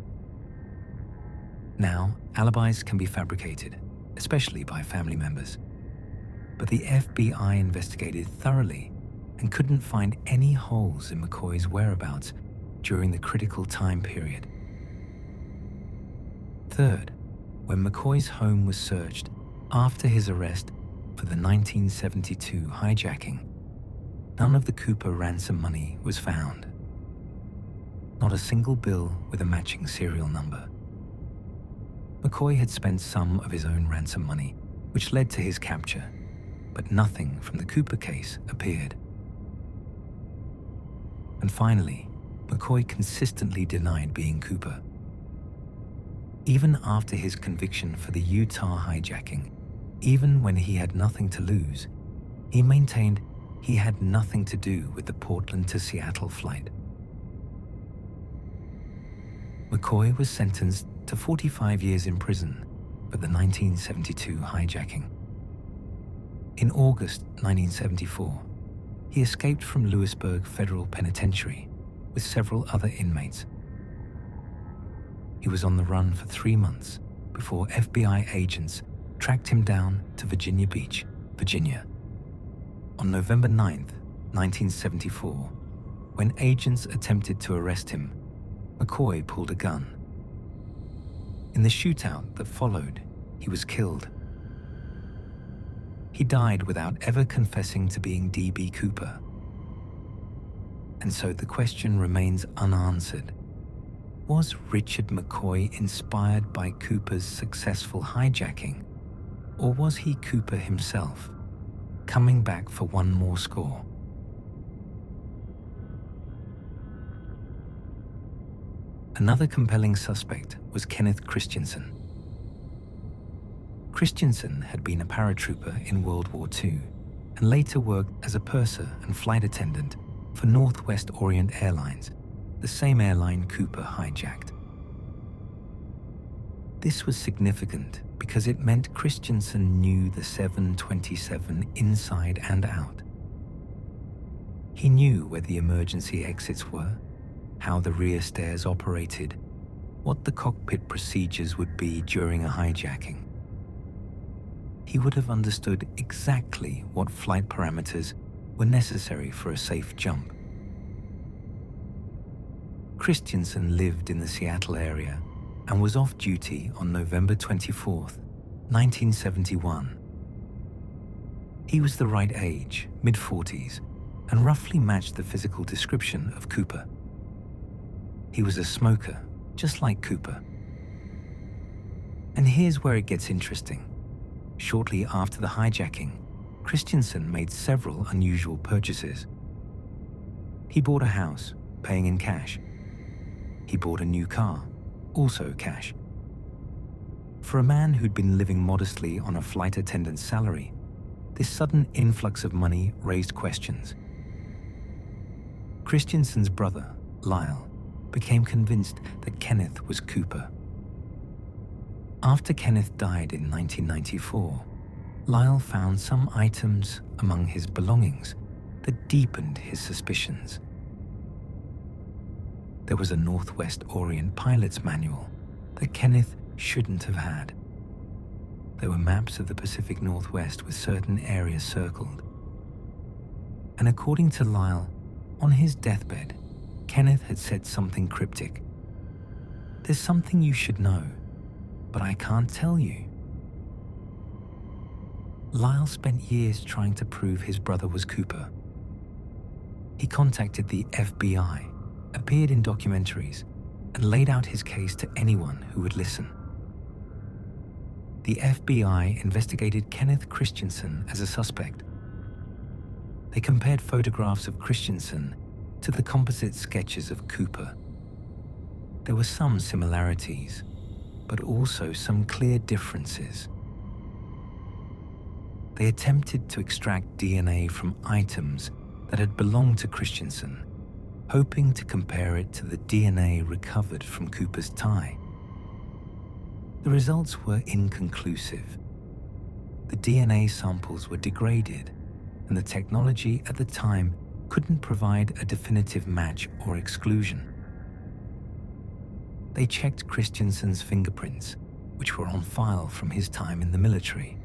Now, alibis can be fabricated, especially by family members. But the FBI investigated thoroughly and couldn't find any holes in McCoy's whereabouts during the critical time period. Third, when McCoy's home was searched after his arrest for the 1972 hijacking, none of the Cooper ransom money was found. Not a single bill with a matching serial number. McCoy had spent some of his own ransom money, which led to his capture, but nothing from the Cooper case appeared. And finally, McCoy consistently denied being Cooper. Even after his conviction for the Utah hijacking, even when he had nothing to lose, he maintained he had nothing to do with the Portland to Seattle flight. McCoy was sentenced to 45 years in prison for the 1972 hijacking. In August 1974, he escaped from Lewisburg Federal Penitentiary with several other inmates. He was on the run for 3 months before FBI agents tracked him down to Virginia Beach, Virginia. On November 9th, 1974, when agents attempted to arrest him, McCoy pulled a gun. In the shootout that followed, he was killed. He died without ever confessing to being D.B. Cooper. And so the question remains unanswered. Was Richard McCoy inspired by Cooper's successful hijacking, or was he Cooper himself, coming back for one more score? Another compelling suspect was Kenneth Christiansen. Christiansen had been a paratrooper in World War II and later worked as a purser and flight attendant for Northwest Orient Airlines, the same airline Cooper hijacked. This was significant because it meant Christiansen knew the 727 inside and out. He knew where the emergency exits were, how the rear stairs operated, what the cockpit procedures would be during a hijacking. He would have understood exactly what flight parameters were necessary for a safe jump. Christiansen lived in the Seattle area and was off duty on November 24, 1971. He was the right age, mid-40s, and roughly matched the physical description of Cooper. He was a smoker, just like Cooper. And here's where it gets interesting. Shortly after the hijacking, Christiansen made several unusual purchases. He bought a house, paying in cash. He bought a new car, also cash. For a man who'd been living modestly on a flight attendant's salary, this sudden influx of money raised questions. Christiansen's brother, Lyle, became convinced that Kenneth was Cooper. After Kenneth died in 1994, Lyle found some items among his belongings that deepened his suspicions. There was a Northwest Orient pilot's manual that Kenneth shouldn't have had. There were maps of the Pacific Northwest with certain areas circled. And according to Lyle, on his deathbed, Kenneth had said something cryptic. "There's something you should know, but I can't tell you." Lyle spent years trying to prove his brother was Cooper. He contacted the FBI, appeared in documentaries, and laid out his case to anyone who would listen. The FBI investigated Kenneth Christiansen as a suspect. They compared photographs of Christiansen to the composite sketches of Cooper. There were some similarities, but also some clear differences. They attempted to extract DNA from items that had belonged to Christiansen, hoping to compare it to the DNA recovered from Cooper's tie. The results were inconclusive. The DNA samples were degraded, and the technology at the time couldn't provide a definitive match or exclusion. They checked Christiansen's fingerprints, which were on file from his time in the military.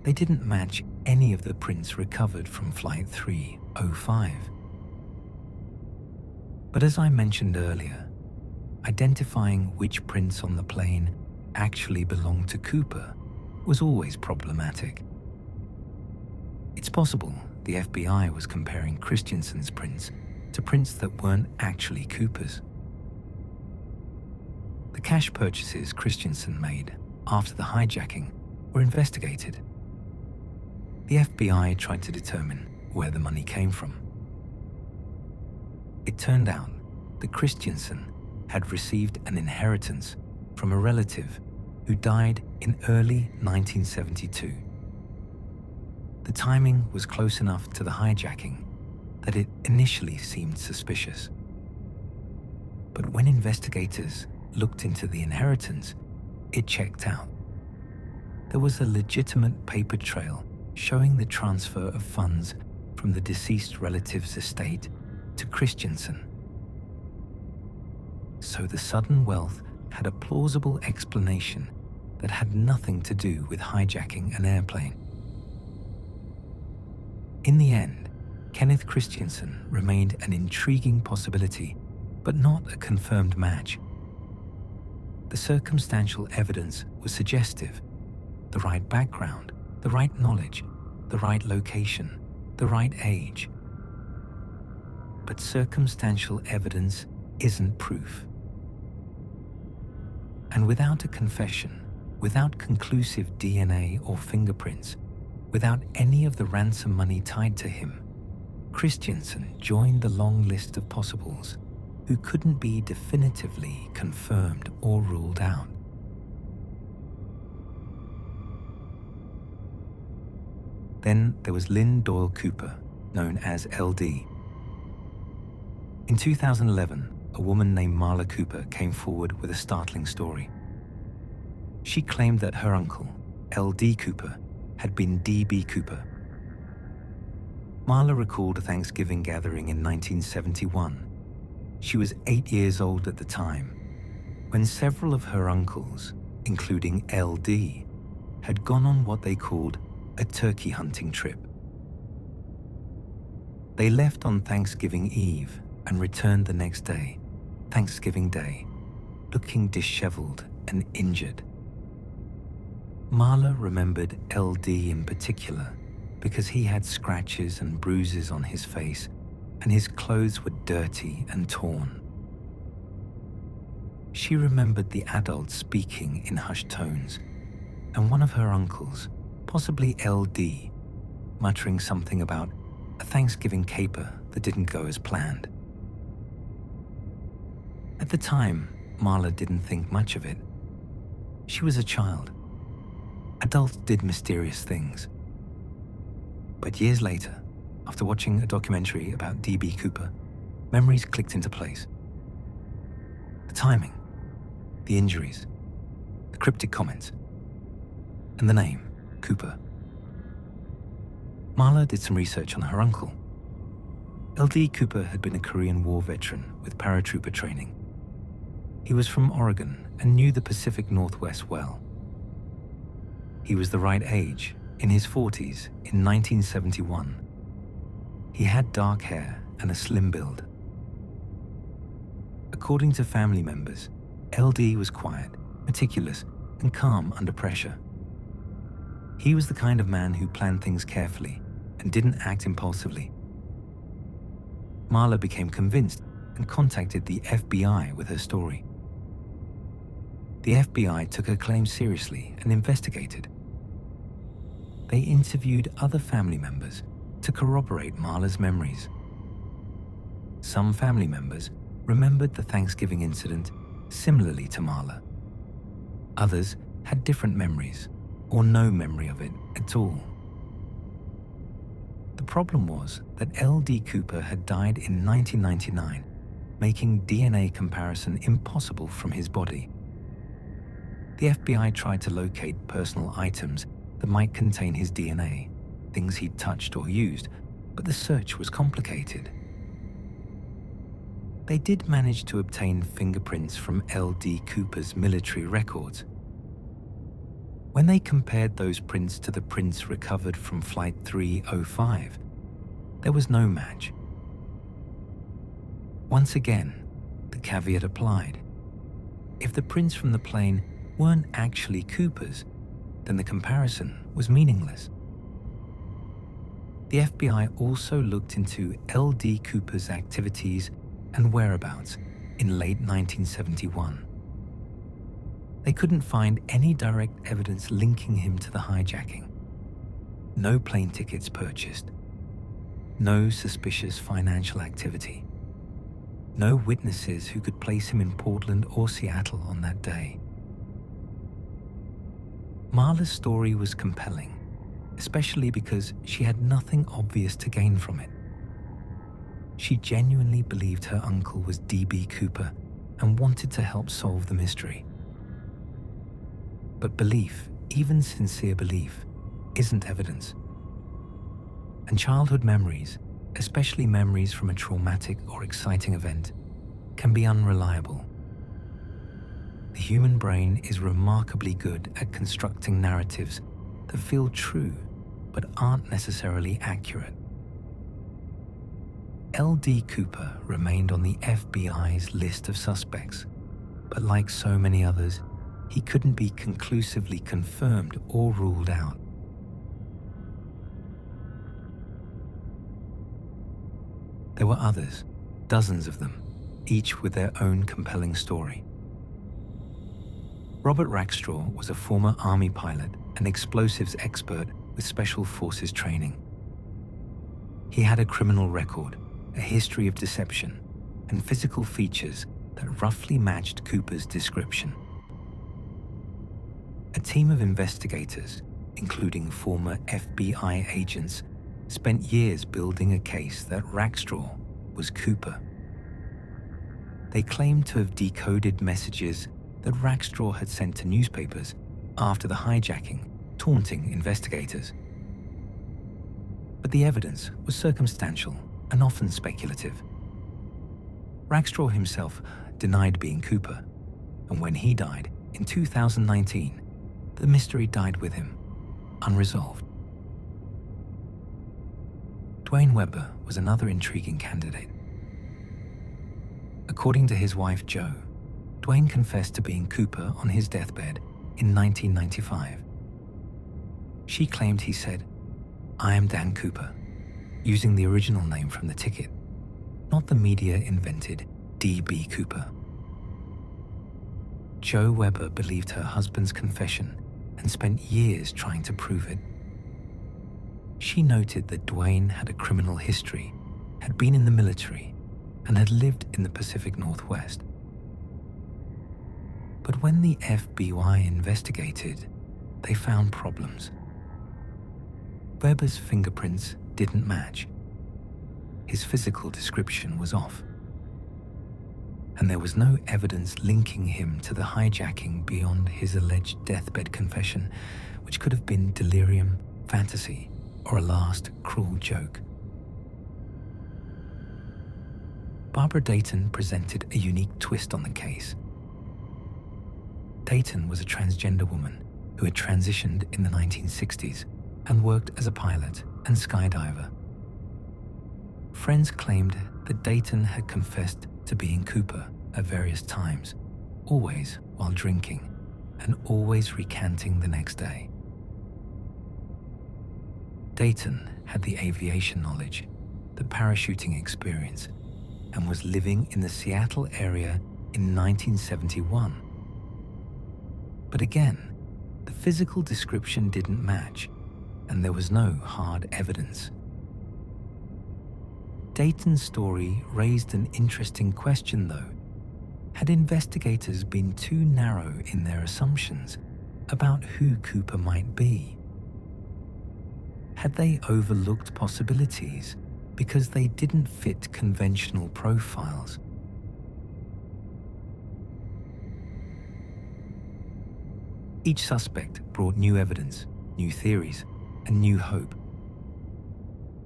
They didn't match any of the prints recovered from Flight 305. But as I mentioned earlier, identifying which prints on the plane actually belonged to Cooper was always problematic. It's possible the FBI was comparing Christiansen's prints to prints that weren't actually Cooper's. The cash purchases Christiansen made after the hijacking were investigated. The FBI tried to determine where the money came from. It turned out that Christiansen had received an inheritance from a relative who died in early 1972. The timing was close enough to the hijacking that it initially seemed suspicious. But when investigators looked into the inheritance, it checked out. There was a legitimate paper trail showing the transfer of funds from the deceased relative's estate to Christiansen. So the sudden wealth had a plausible explanation that had nothing to do with hijacking an airplane. In the end, Kenneth Christiansen remained an intriguing possibility, but not a confirmed match. The circumstantial evidence was suggestive: the right background, the right knowledge, the right location, the right age. But circumstantial evidence isn't proof. And without a confession, without conclusive DNA or fingerprints, without any of the ransom money tied to him, Christiansen joined the long list of possibles who couldn't be definitively confirmed or ruled out. Then there was Lynn Doyle Cooper, known as LD. In 2011, a woman named Marla Cooper came forward with a startling story. She claimed that her uncle, LD Cooper, had been DB Cooper. Marla recalled a Thanksgiving gathering in 1971. She was 8 years old at the time, when several of her uncles, including LD, had gone on what they called a turkey hunting trip. They left on Thanksgiving Eve and returned the next day, Thanksgiving Day, looking disheveled and injured. Marla remembered LD in particular because he had scratches and bruises on his face and his clothes were dirty and torn. She remembered the adults speaking in hushed tones and one of her uncles, possibly LD, muttering something about a Thanksgiving caper that didn't go as planned. At the time, Marla didn't think much of it. She was a child. Adults did mysterious things. But years later, after watching a documentary about DB Cooper, memories clicked into place. The timing, the injuries, the cryptic comments, and the name, Cooper. Marla did some research on her uncle. LD Cooper had been a Korean War veteran with paratrooper training. He was from Oregon and knew the Pacific Northwest well. He was the right age, in his 40s, in 1971. He had dark hair and a slim build. According to family members, LD was quiet, meticulous, and calm under pressure. He was the kind of man who planned things carefully and didn't act impulsively. Marla became convinced and contacted the FBI with her story. The FBI took her claim seriously and investigated. They interviewed other family members to corroborate Marla's memories. Some family members remembered the Thanksgiving incident similarly to Marla. Others had different memories or no memory of it at all. The problem was that LD Cooper had died in 1999, making DNA comparison impossible from his body. The FBI tried to locate personal items that might contain his DNA, things he'd touched or used, but the search was complicated. They did manage to obtain fingerprints from LD Cooper's military records. When they compared those prints to the prints recovered from Flight 305, there was no match. Once again, the caveat applied. If the prints from the plane weren't actually Cooper's, then the comparison was meaningless. The FBI also looked into LD Cooper's activities and whereabouts in late 1971. They couldn't find any direct evidence linking him to the hijacking. No plane tickets purchased. No suspicious financial activity. No witnesses who could place him in Portland or Seattle on that day. Marla's story was compelling, especially because she had nothing obvious to gain from it. She genuinely believed her uncle was DB Cooper and wanted to help solve the mystery. But belief, even sincere belief, isn't evidence. And childhood memories, especially memories from a traumatic or exciting event, can be unreliable. The human brain is remarkably good at constructing narratives that feel true but aren't necessarily accurate. LD Cooper remained on the FBI's list of suspects, but like so many others, he couldn't be conclusively confirmed or ruled out. There were others, dozens of them, each with their own compelling story. Robert Rackstraw was a former Army pilot and explosives expert with Special Forces training. He had a criminal record, a history of deception, and physical features that roughly matched Cooper's description. A team of investigators, including former FBI agents, spent years building a case that Rackstraw was Cooper. They claimed to have decoded messages that Rackstraw had sent to newspapers after the hijacking, taunting investigators. But the evidence was circumstantial and often speculative. Rackstraw himself denied being Cooper, and when he died in 2019, the mystery died with him, unresolved. Dwayne Webber was another intriguing candidate. According to his wife Jo, Dwayne confessed to being Cooper on his deathbed in 1995. She claimed he said, "I am Dan Cooper," using the original name from the ticket, not the media-invented D.B. Cooper. Jo Webber believed her husband's confession and spent years trying to prove it. She noted that Dwayne had a criminal history, had been in the military, and had lived in the Pacific Northwest. But when the FBI investigated, they found problems. Webber's fingerprints didn't match. His physical description was off. And there was no evidence linking him to the hijacking beyond his alleged deathbed confession, which could have been delirium, fantasy, or a last cruel joke. Barbara Dayton presented a unique twist on the case. Dayton was a transgender woman who had transitioned in the 1960s and worked as a pilot and skydiver. Friends claimed that Dayton had confessed to being Cooper at various times, always while drinking, and always recanting the next day. Dayton had the aviation knowledge, the parachuting experience, and was living in the Seattle area in 1971. But again, the physical description didn't match, and there was no hard evidence. Dayton's story raised an interesting question, though. Had investigators been too narrow in their assumptions about who Cooper might be? Had they overlooked possibilities because they didn't fit conventional profiles? Each suspect brought new evidence, new theories, and new hope.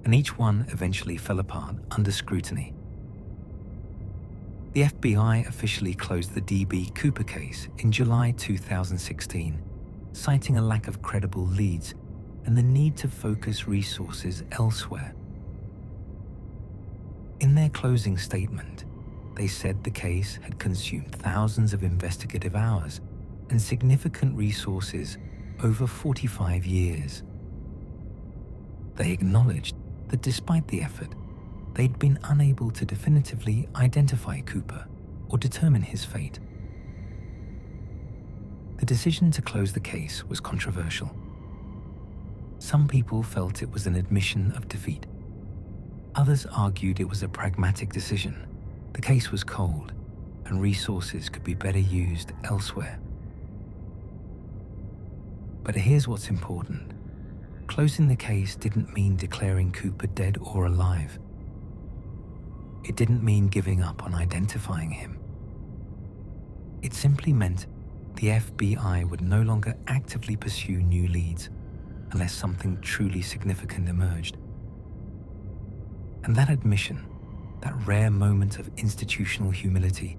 And each one eventually fell apart under scrutiny. The FBI officially closed the D.B. Cooper case in July 2016, citing a lack of credible leads and the need to focus resources elsewhere. In their closing statement, they said the case had consumed thousands of investigative hours and significant resources over 45 years. They acknowledged that despite the effort, they'd been unable to definitively identify Cooper or determine his fate. The decision to close the case was controversial. Some people felt it was an admission of defeat. Others argued it was a pragmatic decision. The case was cold, and resources could be better used elsewhere. But here's what's important. Closing the case didn't mean declaring Cooper dead or alive. It didn't mean giving up on identifying him. It simply meant the FBI would no longer actively pursue new leads unless something truly significant emerged. And that admission, that rare moment of institutional humility,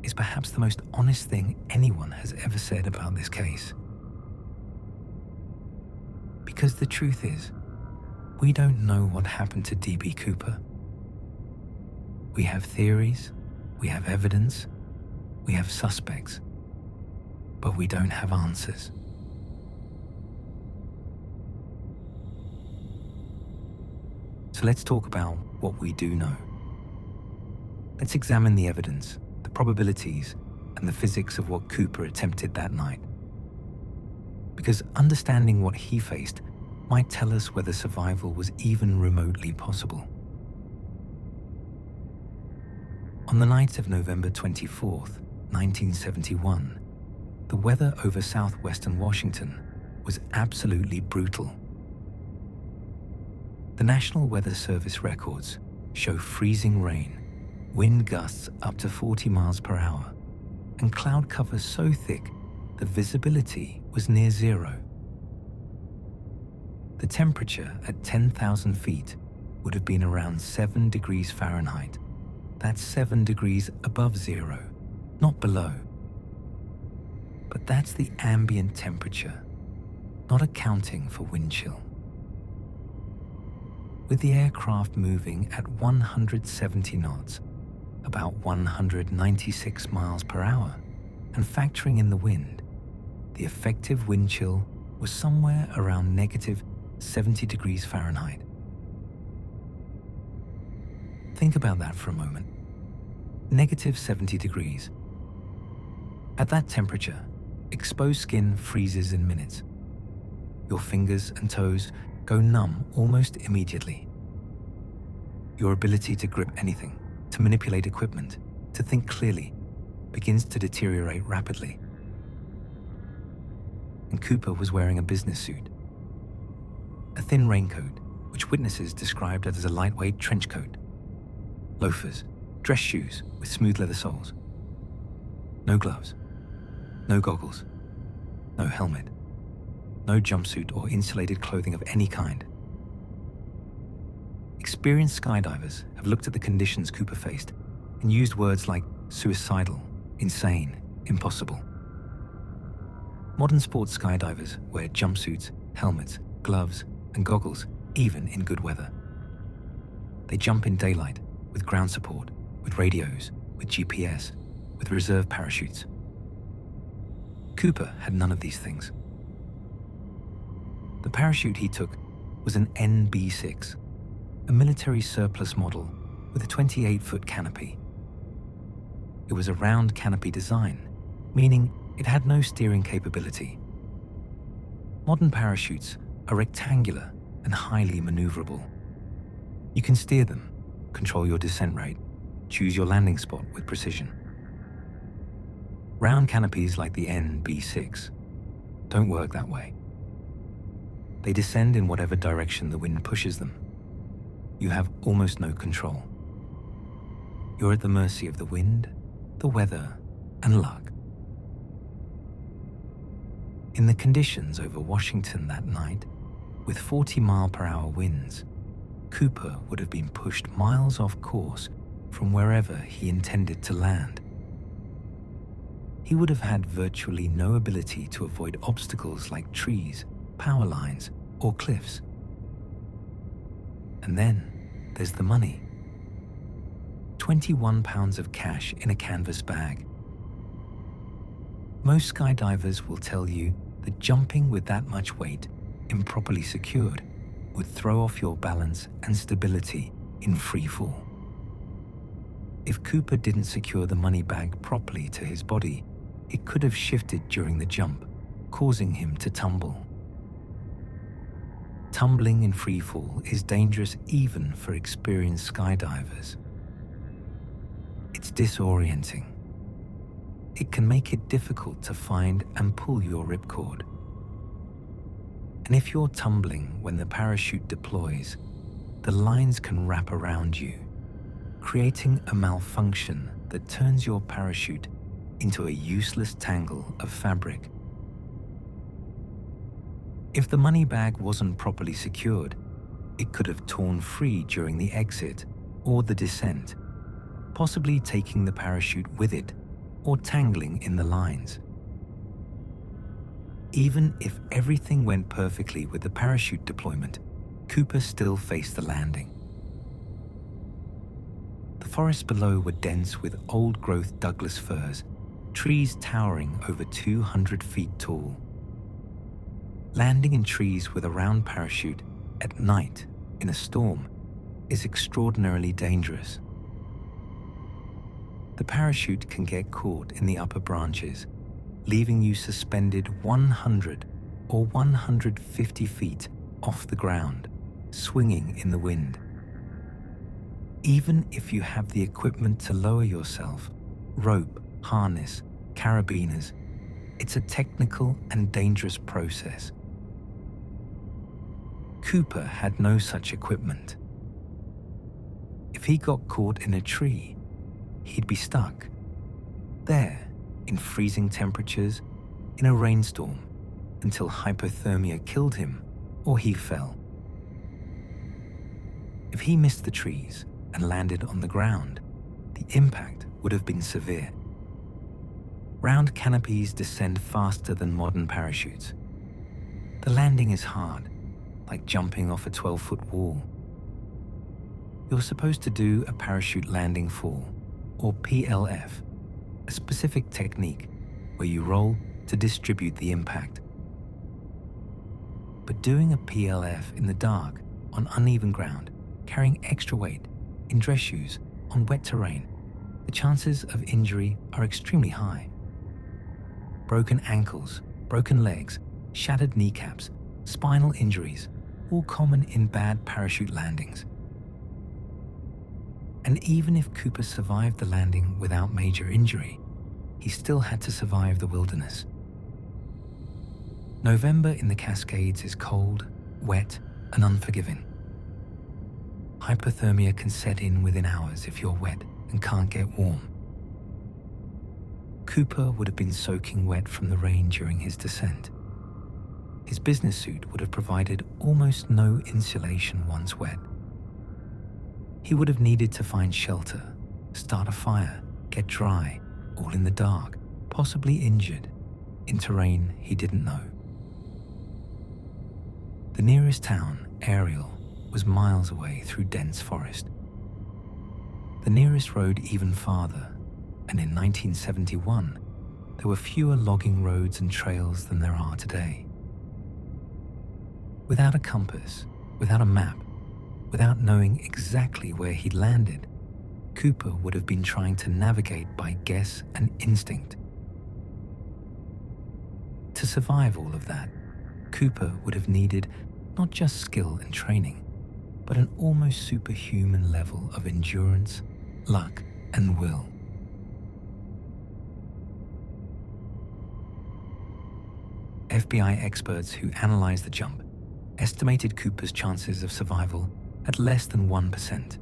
is perhaps the most honest thing anyone has ever said about this case. Because the truth is, we don't know what happened to D.B. Cooper. We have theories, we have evidence, we have suspects, but we don't have answers. So let's talk about what we do know. Let's examine the evidence, the probabilities, and the physics of what Cooper attempted that night. Because understanding what he faced might tell us whether survival was even remotely possible. On the night of November 24th, 1971, the weather over southwestern Washington was absolutely brutal. The National Weather Service records show freezing rain, wind gusts up to 40 miles per hour, and cloud cover so thick the visibility was near zero. The temperature at 10,000 feet would have been around 7 degrees Fahrenheit. That's 7 degrees above zero, not below. But that's the ambient temperature, not accounting for wind chill. With the aircraft moving at 170 knots, about 196 miles per hour, and factoring in the wind, the effective wind chill was somewhere around negative 70 degrees Fahrenheit. Think about that for a moment. Negative 70 degrees. At that temperature, exposed skin freezes in minutes. Your fingers and toes go numb almost immediately. Your ability to grip anything, to manipulate equipment, to think clearly, begins to deteriorate rapidly. And Cooper was wearing a business suit. A thin raincoat, which witnesses described as a lightweight trench coat. Loafers, dress shoes with smooth leather soles. No gloves, no goggles, no helmet, no jumpsuit or insulated clothing of any kind. Experienced skydivers have looked at the conditions Cooper faced and used words like suicidal, insane, impossible. Modern sports skydivers wear jumpsuits, helmets, gloves, and goggles, even in good weather. They jump in daylight, with ground support, with radios, with GPS, with reserve parachutes. Cooper had none of these things. The parachute he took was an NB6, a military surplus model with a 28-foot canopy. It was a round canopy design, meaning it had no steering capability. Modern parachutes are rectangular and highly maneuverable. You can steer them, control your descent rate, choose your landing spot with precision. Round canopies like the NB6 don't work that way. They descend in whatever direction the wind pushes them. You have almost no control. You're at the mercy of the wind, the weather, and luck. In the conditions over Washington that night, with 40-mile-per-hour winds, Cooper would have been pushed miles off course from wherever he intended to land. He would have had virtually no ability to avoid obstacles like trees, power lines, or cliffs. And then there's the money. 21 pounds of cash in a canvas bag. Most skydivers will tell you that jumping with that much weight, improperly secured, would throw off your balance and stability in free fall. If Cooper didn't secure the money bag properly to his body, it could have shifted during the jump, causing him to tumble. Tumbling in free fall is dangerous even for experienced skydivers. It's disorienting. It can make it difficult to find and pull your ripcord. And if you're tumbling when the parachute deploys, the lines can wrap around you, creating a malfunction that turns your parachute into a useless tangle of fabric. If the money bag wasn't properly secured, it could have torn free during the exit or the descent, possibly taking the parachute with it or tangling in the lines. Even if everything went perfectly with the parachute deployment, Cooper still faced the landing. The forests below were dense with old-growth Douglas firs, trees towering over 200 feet tall. Landing in trees with a round parachute at night in a storm is extraordinarily dangerous. The parachute can get caught in the upper branches, leaving you suspended 100 or 150 feet off the ground, swinging in the wind. Even if you have the equipment to lower yourself, rope, harness, carabiners, it's a technical and dangerous process. Cooper had no such equipment. If he got caught in a tree, he'd be stuck there in freezing temperatures in a rainstorm until hypothermia killed him or he fell. If he missed the trees and landed on the ground, the impact would have been severe. Round canopies descend faster than modern parachutes. The landing is hard, like jumping off a 12-foot wall. You're supposed to do a parachute landing fall, or PLF, a specific technique where you roll to distribute the impact. But doing a PLF in the dark, on uneven ground, carrying extra weight, in dress shoes, on wet terrain, the chances of injury are extremely high. Broken ankles, broken legs, shattered kneecaps, spinal injuries, all common in bad parachute landings. And even if Cooper survived the landing without major injury, he still had to survive the wilderness. November in the Cascades is cold, wet, and unforgiving. Hypothermia can set in within hours if you're wet and can't get warm. Cooper would have been soaking wet from the rain during his descent. His business suit would have provided almost no insulation once wet. He would have needed to find shelter, start a fire, get dry, all in the dark, possibly injured, in terrain he didn't know. The nearest town, Ariel, was miles away through dense forest. The nearest road even farther, and in 1971, there were fewer logging roads and trails than there are today. Without a compass, without a map, without knowing exactly where he'd landed, Cooper would have been trying to navigate by guess and instinct. To survive all of that, Cooper would have needed not just skill and training, but an almost superhuman level of endurance, luck, and will. FBI experts who analyzed the jump estimated Cooper's chances of survival at less than 1%.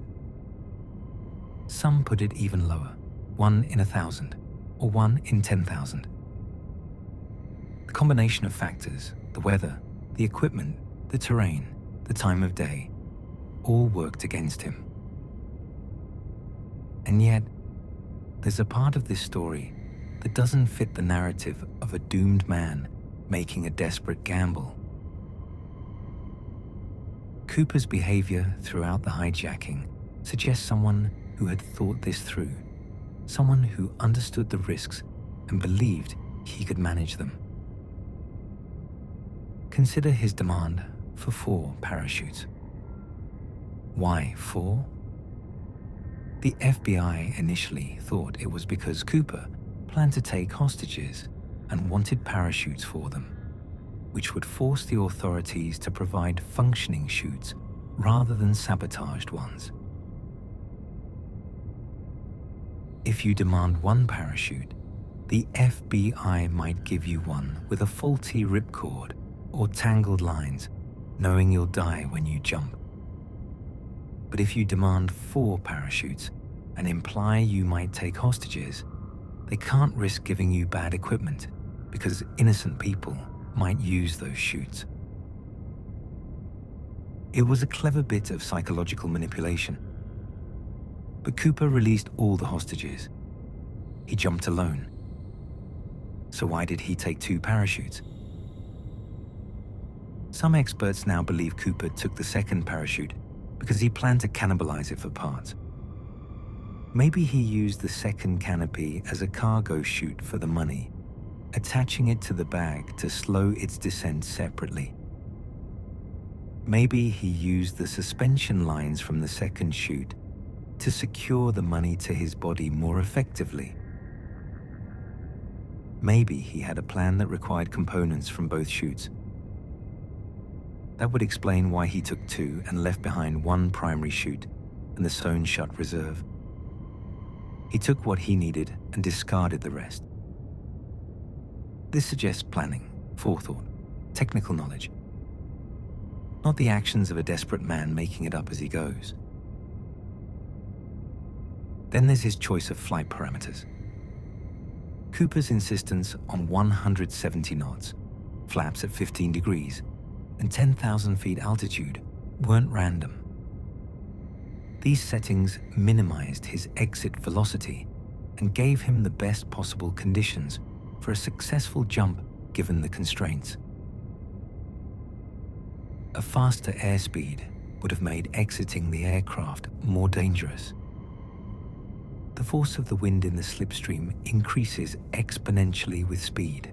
Some put it even lower, 1 in 1,000, or 1 in 10,000. The combination of factors, the weather, the equipment, the terrain, the time of day, all worked against him. And yet, there's a part of this story that doesn't fit the narrative of a doomed man making a desperate gamble. Cooper's behavior throughout the hijacking suggests someone who had thought this through, someone who understood the risks and believed he could manage them. Consider his demand for 4 parachutes. Why 4? The FBI initially thought it was because Cooper planned to take hostages and wanted parachutes for them, which would force the authorities to provide functioning chutes rather than sabotaged ones. If you demand 1 parachute, the FBI might give you one with a faulty ripcord or tangled lines, knowing you'll die when you jump. But if you demand 4 parachutes and imply you might take hostages, they can't risk giving you bad equipment because innocent people might use those chutes. It was a clever bit of psychological manipulation. But Cooper released all the hostages. He jumped alone. So why did he take 2 parachutes? Some experts now believe Cooper took the second parachute because he planned to cannibalize it for parts. Maybe he used the second canopy as a cargo chute for the money, attaching it to the bag to slow its descent separately. Maybe he used the suspension lines from the second chute to secure the money to his body more effectively. Maybe he had a plan that required components from both chutes. That would explain why he took 2 and left behind 1 primary chute and the sewn-shut reserve. He took what he needed and discarded the rest. This suggests planning, forethought, technical knowledge, not the actions of a desperate man making it up as he goes. Then there's his choice of flight parameters. Cooper's insistence on 170 knots, flaps at 15 degrees, and 10,000 feet altitude weren't random. These settings minimized his exit velocity and gave him the best possible conditions for a successful jump given the constraints. A faster airspeed would have made exiting the aircraft more dangerous. The force of the wind in the slipstream increases exponentially with speed.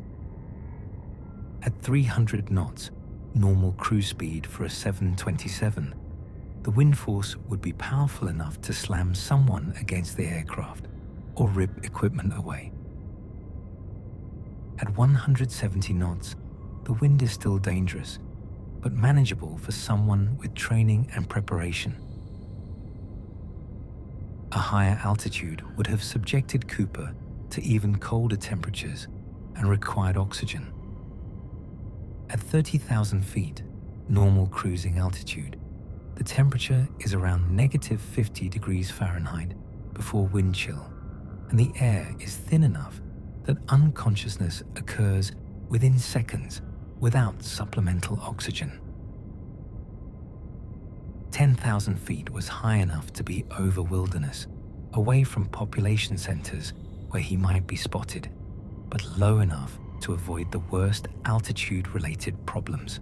At 300 knots, normal cruise speed for a 727, the wind force would be powerful enough to slam someone against the aircraft or rip equipment away. At 170 knots, the wind is still dangerous, but manageable for someone with training and preparation. A higher altitude would have subjected Cooper to even colder temperatures and required oxygen. At 30,000 feet, normal cruising altitude, the temperature is around -50 degrees Fahrenheit before wind chill, and the air is thin enough that unconsciousness occurs within seconds without supplemental oxygen. 10,000 feet was high enough to be over wilderness, away from population centers where he might be spotted, but low enough to avoid the worst altitude-related problems.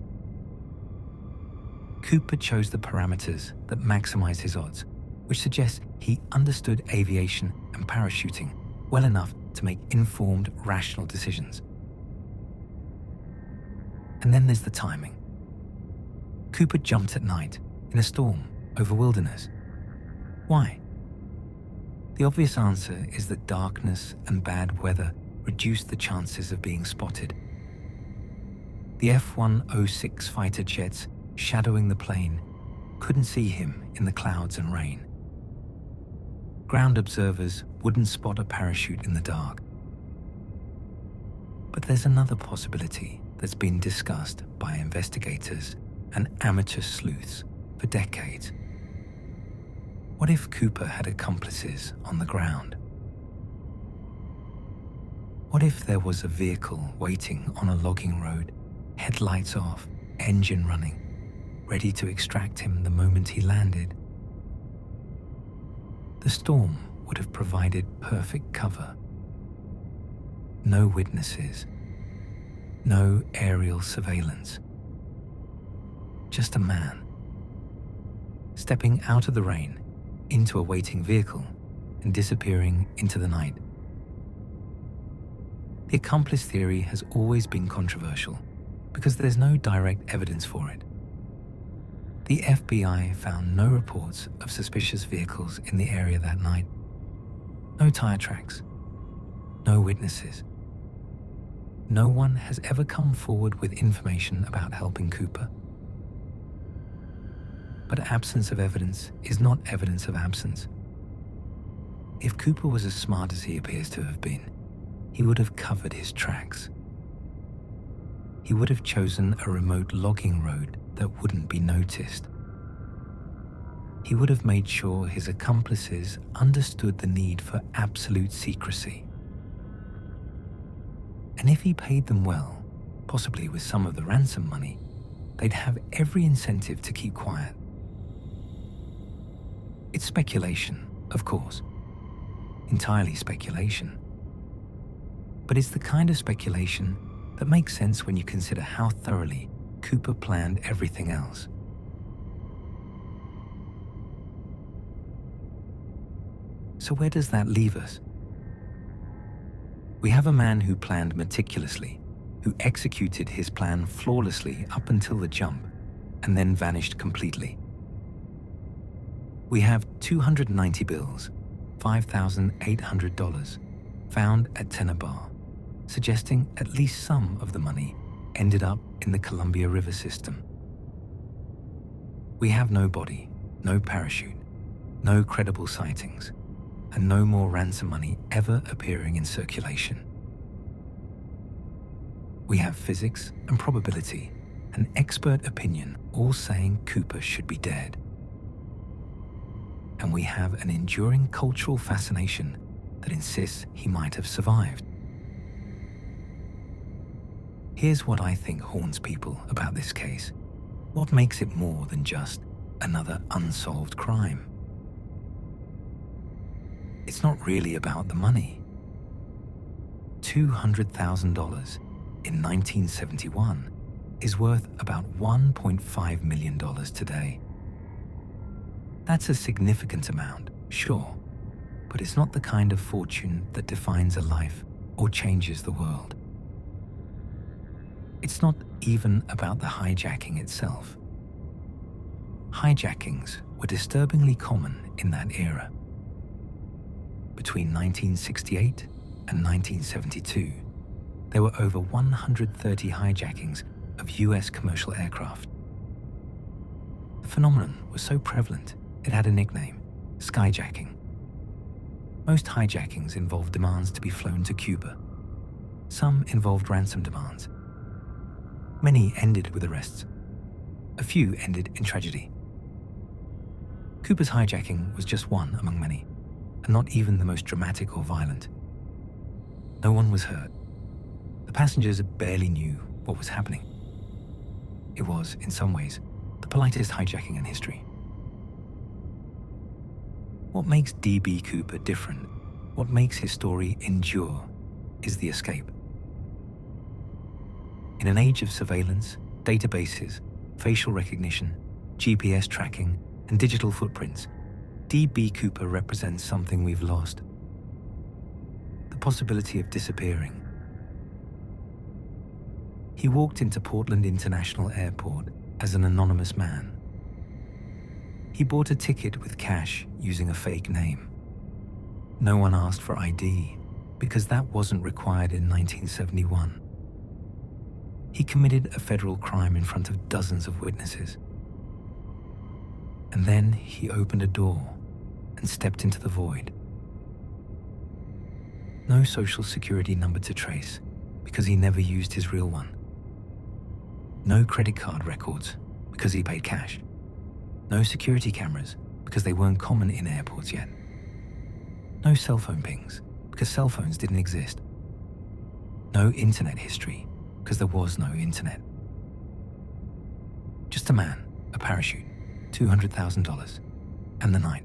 Cooper chose the parameters that maximize his odds, which suggests he understood aviation and parachuting well enough to make informed, rational decisions. And then there's the timing. Cooper jumped at night, in a storm, over wilderness. Why? The obvious answer is that darkness and bad weather reduced the chances of being spotted. The F-106 fighter jets shadowing the plane couldn't see him in the clouds and rain. Ground observers wouldn't spot a parachute in the dark. But there's another possibility that's been discussed by investigators and amateur sleuths for decades. What if Cooper had accomplices on the ground? What if there was a vehicle waiting on a logging road, headlights off, engine running, ready to extract him the moment he landed? The storm would have provided perfect cover. No witnesses, no aerial surveillance. Just a man, stepping out of the rain into a waiting vehicle and disappearing into the night. The accomplice theory has always been controversial because there's no direct evidence for it. The FBI found no reports of suspicious vehicles in the area that night. No tire tracks, no witnesses. No one has ever come forward with information about helping Cooper. But absence of evidence is not evidence of absence. If Cooper was as smart as he appears to have been, he would have covered his tracks. He would have chosen a remote logging road that wouldn't be noticed. He would have made sure his accomplices understood the need for absolute secrecy. And if he paid them well, possibly with some of the ransom money, they'd have every incentive to keep quiet. It's speculation, of course. Entirely speculation. But it's the kind of speculation that makes sense when you consider how thoroughly Cooper planned everything else. So where does that leave us? We have a man who planned meticulously, who executed his plan flawlessly up until the jump, and then vanished completely. We have 290 bills, $5,800, found at Tena Bar, suggesting at least some of the money ended up in the Columbia River system. We have no body, no parachute, No credible sightings, and no more ransom money ever appearing in circulation. We have physics and probability and expert opinion all saying Cooper should be dead. And we have an enduring cultural fascination that insists he might have survived. Here's what I think haunts people about this case. What makes it more than just another unsolved crime? It's not really about the money. $200,000 in 1971 is worth about $1.5 million today. That's a significant amount, sure, but it's not the kind of fortune that defines a life or changes the world. It's not even about the hijacking itself. Hijackings were disturbingly common in that era. Between 1968 and 1972, there were over 130 hijackings of US commercial aircraft. The phenomenon was so prevalent, it had a nickname, skyjacking. Most hijackings involved demands to be flown to Cuba. Some involved ransom demands. Many ended with arrests. A few ended in tragedy. Cooper's hijacking was just one among many, and not even the most dramatic or violent. No one was hurt. The passengers barely knew what was happening. It was, in some ways, the politest hijacking in history. What makes D.B. Cooper different, what makes his story endure, is the escape. In an age of surveillance, databases, facial recognition, GPS tracking, and digital footprints, D.B. Cooper represents something we've lost. The possibility of disappearing. He walked into Portland International Airport as an anonymous man. He bought a ticket with cash using a fake name. No one asked for ID because that wasn't required in 1971. He committed a federal crime in front of dozens of witnesses. And then he opened a door and stepped into the void. No social security number to trace because he never used his real one. No credit card records because he paid cash. No security cameras because they weren't common in airports yet. No cell phone pings because cell phones didn't exist. No internet history because there was no internet. Just a man, a parachute, $200,000, and the night.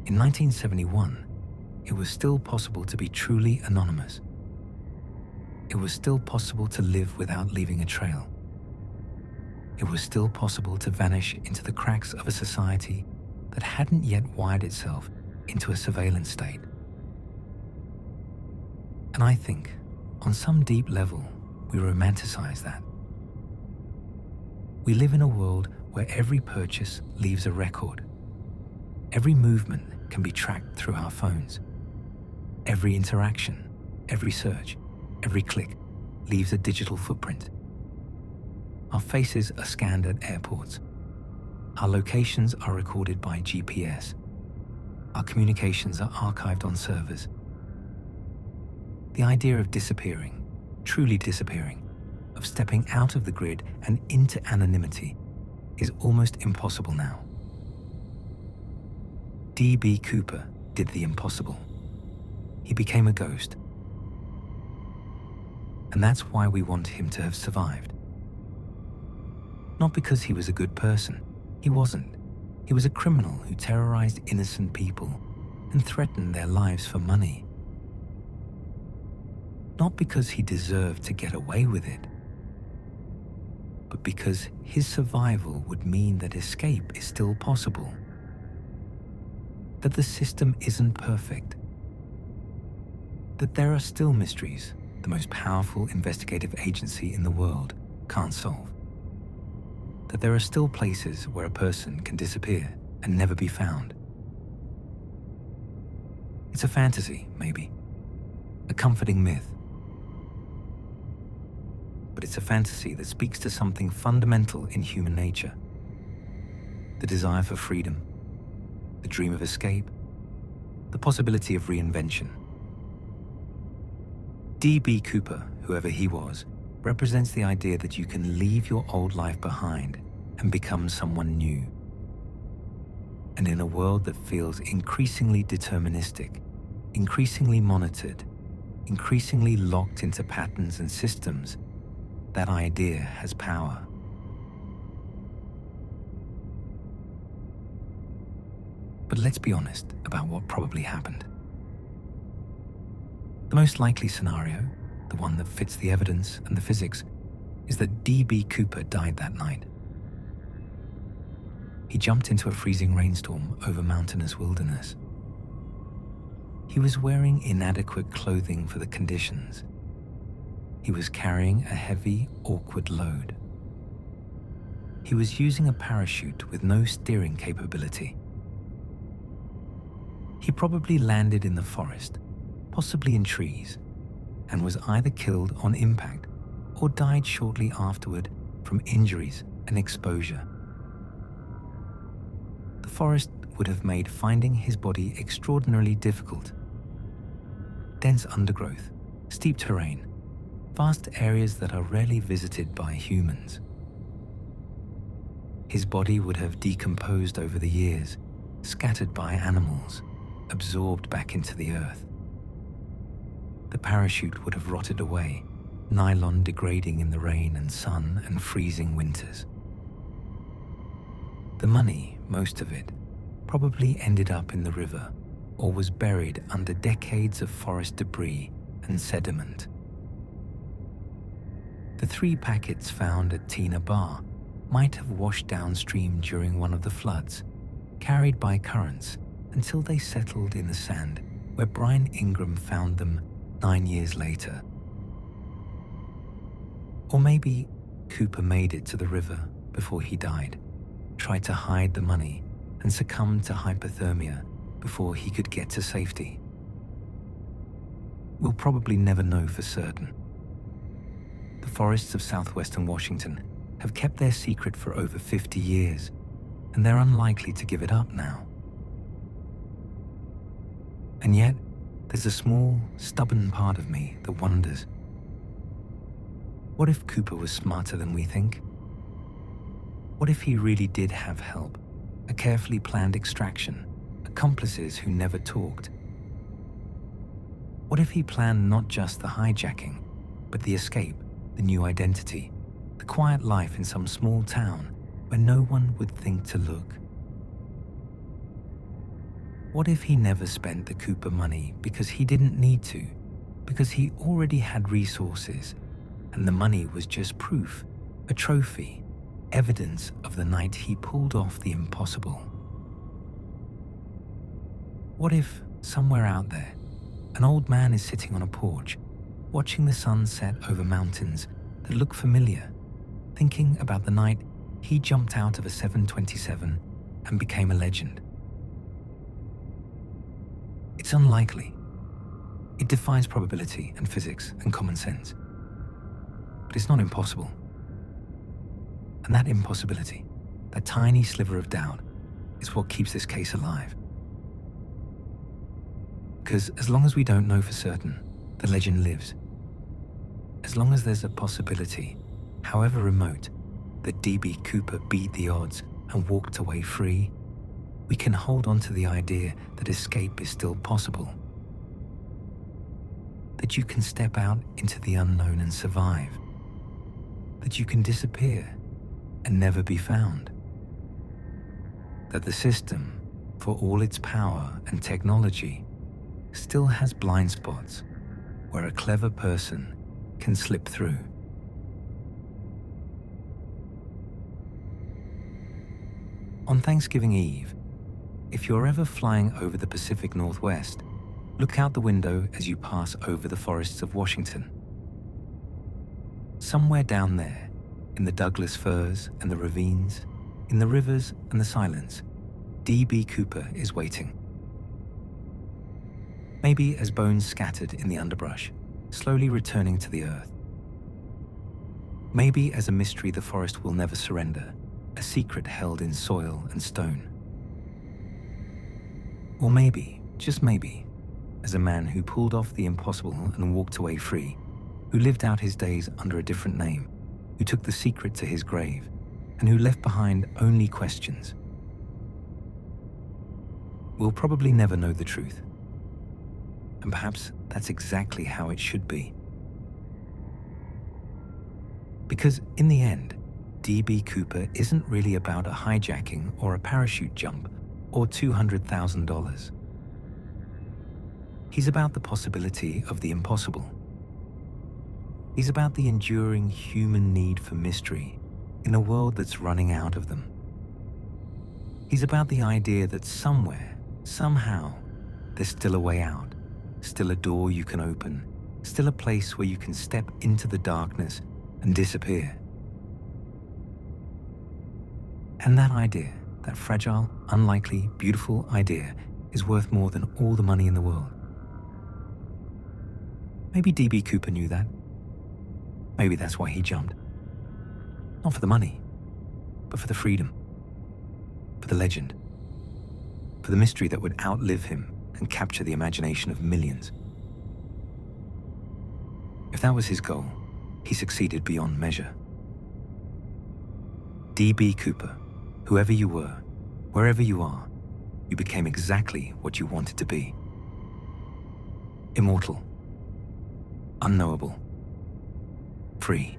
In 1971, it was still possible to be truly anonymous. It was still possible to live without leaving a trail. It was still possible to vanish into the cracks of a society that hadn't yet wired itself into a surveillance state. And I think, on some deep level, we romanticize that. We live in a world where every purchase leaves a record. Every movement can be tracked through our phones. Every interaction, every search, every click leaves a digital footprint. Our faces are scanned at airports. Our locations are recorded by GPS. Our communications are archived on servers. The idea of disappearing, truly disappearing, of stepping out of the grid and into anonymity is almost impossible now. D.B. Cooper did the impossible. He became a ghost. And that's why we want him to have survived. Not because he was a good person. He wasn't. He was a criminal who terrorized innocent people and threatened their lives for money. Not because he deserved to get away with it, but because his survival would mean that escape is still possible. That the system isn't perfect. That there are still mysteries the most powerful investigative agency in the world can't solve. That there are still places where a person can disappear and never be found. It's a fantasy, maybe. A comforting myth. But it's a fantasy that speaks to something fundamental in human nature. the desire for freedom, the dream of escape, the possibility of reinvention. D.B. Cooper, whoever he was, represents the idea that you can leave your old life behind and become someone new. And in a world that feels increasingly deterministic, increasingly monitored, increasingly locked into patterns and systems, that idea has power. But let's be honest about what probably happened. The most likely scenario, the one that fits the evidence and the physics, is that D.B. Cooper died that night. He jumped into a freezing rainstorm over mountainous wilderness. He was wearing inadequate clothing for the conditions. He was carrying a heavy, awkward load. He was using a parachute with no steering capability. He probably landed in the forest, possibly in trees, and was either killed on impact or died shortly afterward from injuries and exposure. The forest would have made finding his body extraordinarily difficult. Dense undergrowth, steep terrain, vast areas that are rarely visited by humans. His body would have decomposed over the years, scattered by animals, absorbed back into the earth. The parachute would have rotted away, nylon degrading in the rain and sun and freezing winters. The money, most of it, probably ended up in the river or was buried under decades of forest debris and sediment. The 3 packets found at Tena Bar might have washed downstream during one of the floods, carried by currents until they settled in the sand where Brian Ingram found them 9 years later. Or maybe Cooper made it to the river before he died, tried to hide the money, and succumbed to hypothermia before he could get to safety. We'll probably never know for certain. The forests of southwestern Washington have kept their secret for over 50 years, and they're unlikely to give it up now. And yet, there's a small, stubborn part of me that wonders, what if Cooper was smarter than we think? What if he really did have help, a carefully planned extraction, accomplices who never talked? What if he planned not just the hijacking, but the escape, the new identity, the quiet life in some small town where no one would think to look? What if he never spent the Cooper money because he didn't need to, because he already had resources, and the money was just proof, a trophy, evidence of the night he pulled off the impossible? What if, somewhere out there, an old man is sitting on a porch, watching the sun set over mountains that look familiar, thinking about the night he jumped out of a 727 and became a legend? It's unlikely. It defies probability and physics and common sense. But it's not impossible. And that impossibility, that tiny sliver of doubt, is what keeps this case alive. Because as long as we don't know for certain, the legend lives. As long as there's a possibility, however remote, that D.B. Cooper beat the odds and walked away free, we can hold on to the idea that escape is still possible. That you can step out into the unknown and survive. That you can disappear and never be found. That the system, for all its power and technology, still has blind spots where a clever person can slip through. On Thanksgiving Eve, if you're ever flying over the Pacific Northwest, look out the window as you pass over the forests of Washington. Somewhere down there, in the Douglas firs and the ravines, in the rivers and the silence, D.B. Cooper is waiting. Maybe as bones scattered in the underbrush, slowly returning to the earth. Maybe as a mystery the forest will never surrender, a secret held in soil and stone. Or maybe, just maybe, as a man who pulled off the impossible and walked away free, who lived out his days under a different name, who took the secret to his grave, and who left behind only questions. We'll probably never know the truth. And perhaps that's exactly how it should be. Because in the end, D.B. Cooper isn't really about a hijacking or a parachute jump or $200,000. He's about the possibility of the impossible. He's about the enduring human need for mystery in a world that's running out of them. He's about the idea that somewhere, somehow, there's still a way out, still a door you can open, still a place where you can step into the darkness and disappear. And that idea, that fragile, unlikely, beautiful idea, is worth more than all the money in the world. Maybe D.B. Cooper knew that. Maybe that's why he jumped. Not for the money, but for the freedom, for the legend, for the mystery that would outlive him and capture the imagination of millions. If that was his goal, he succeeded beyond measure. D.B. Cooper, whoever you were, wherever you are, you became exactly what you wanted to be. Immortal, unknowable, free.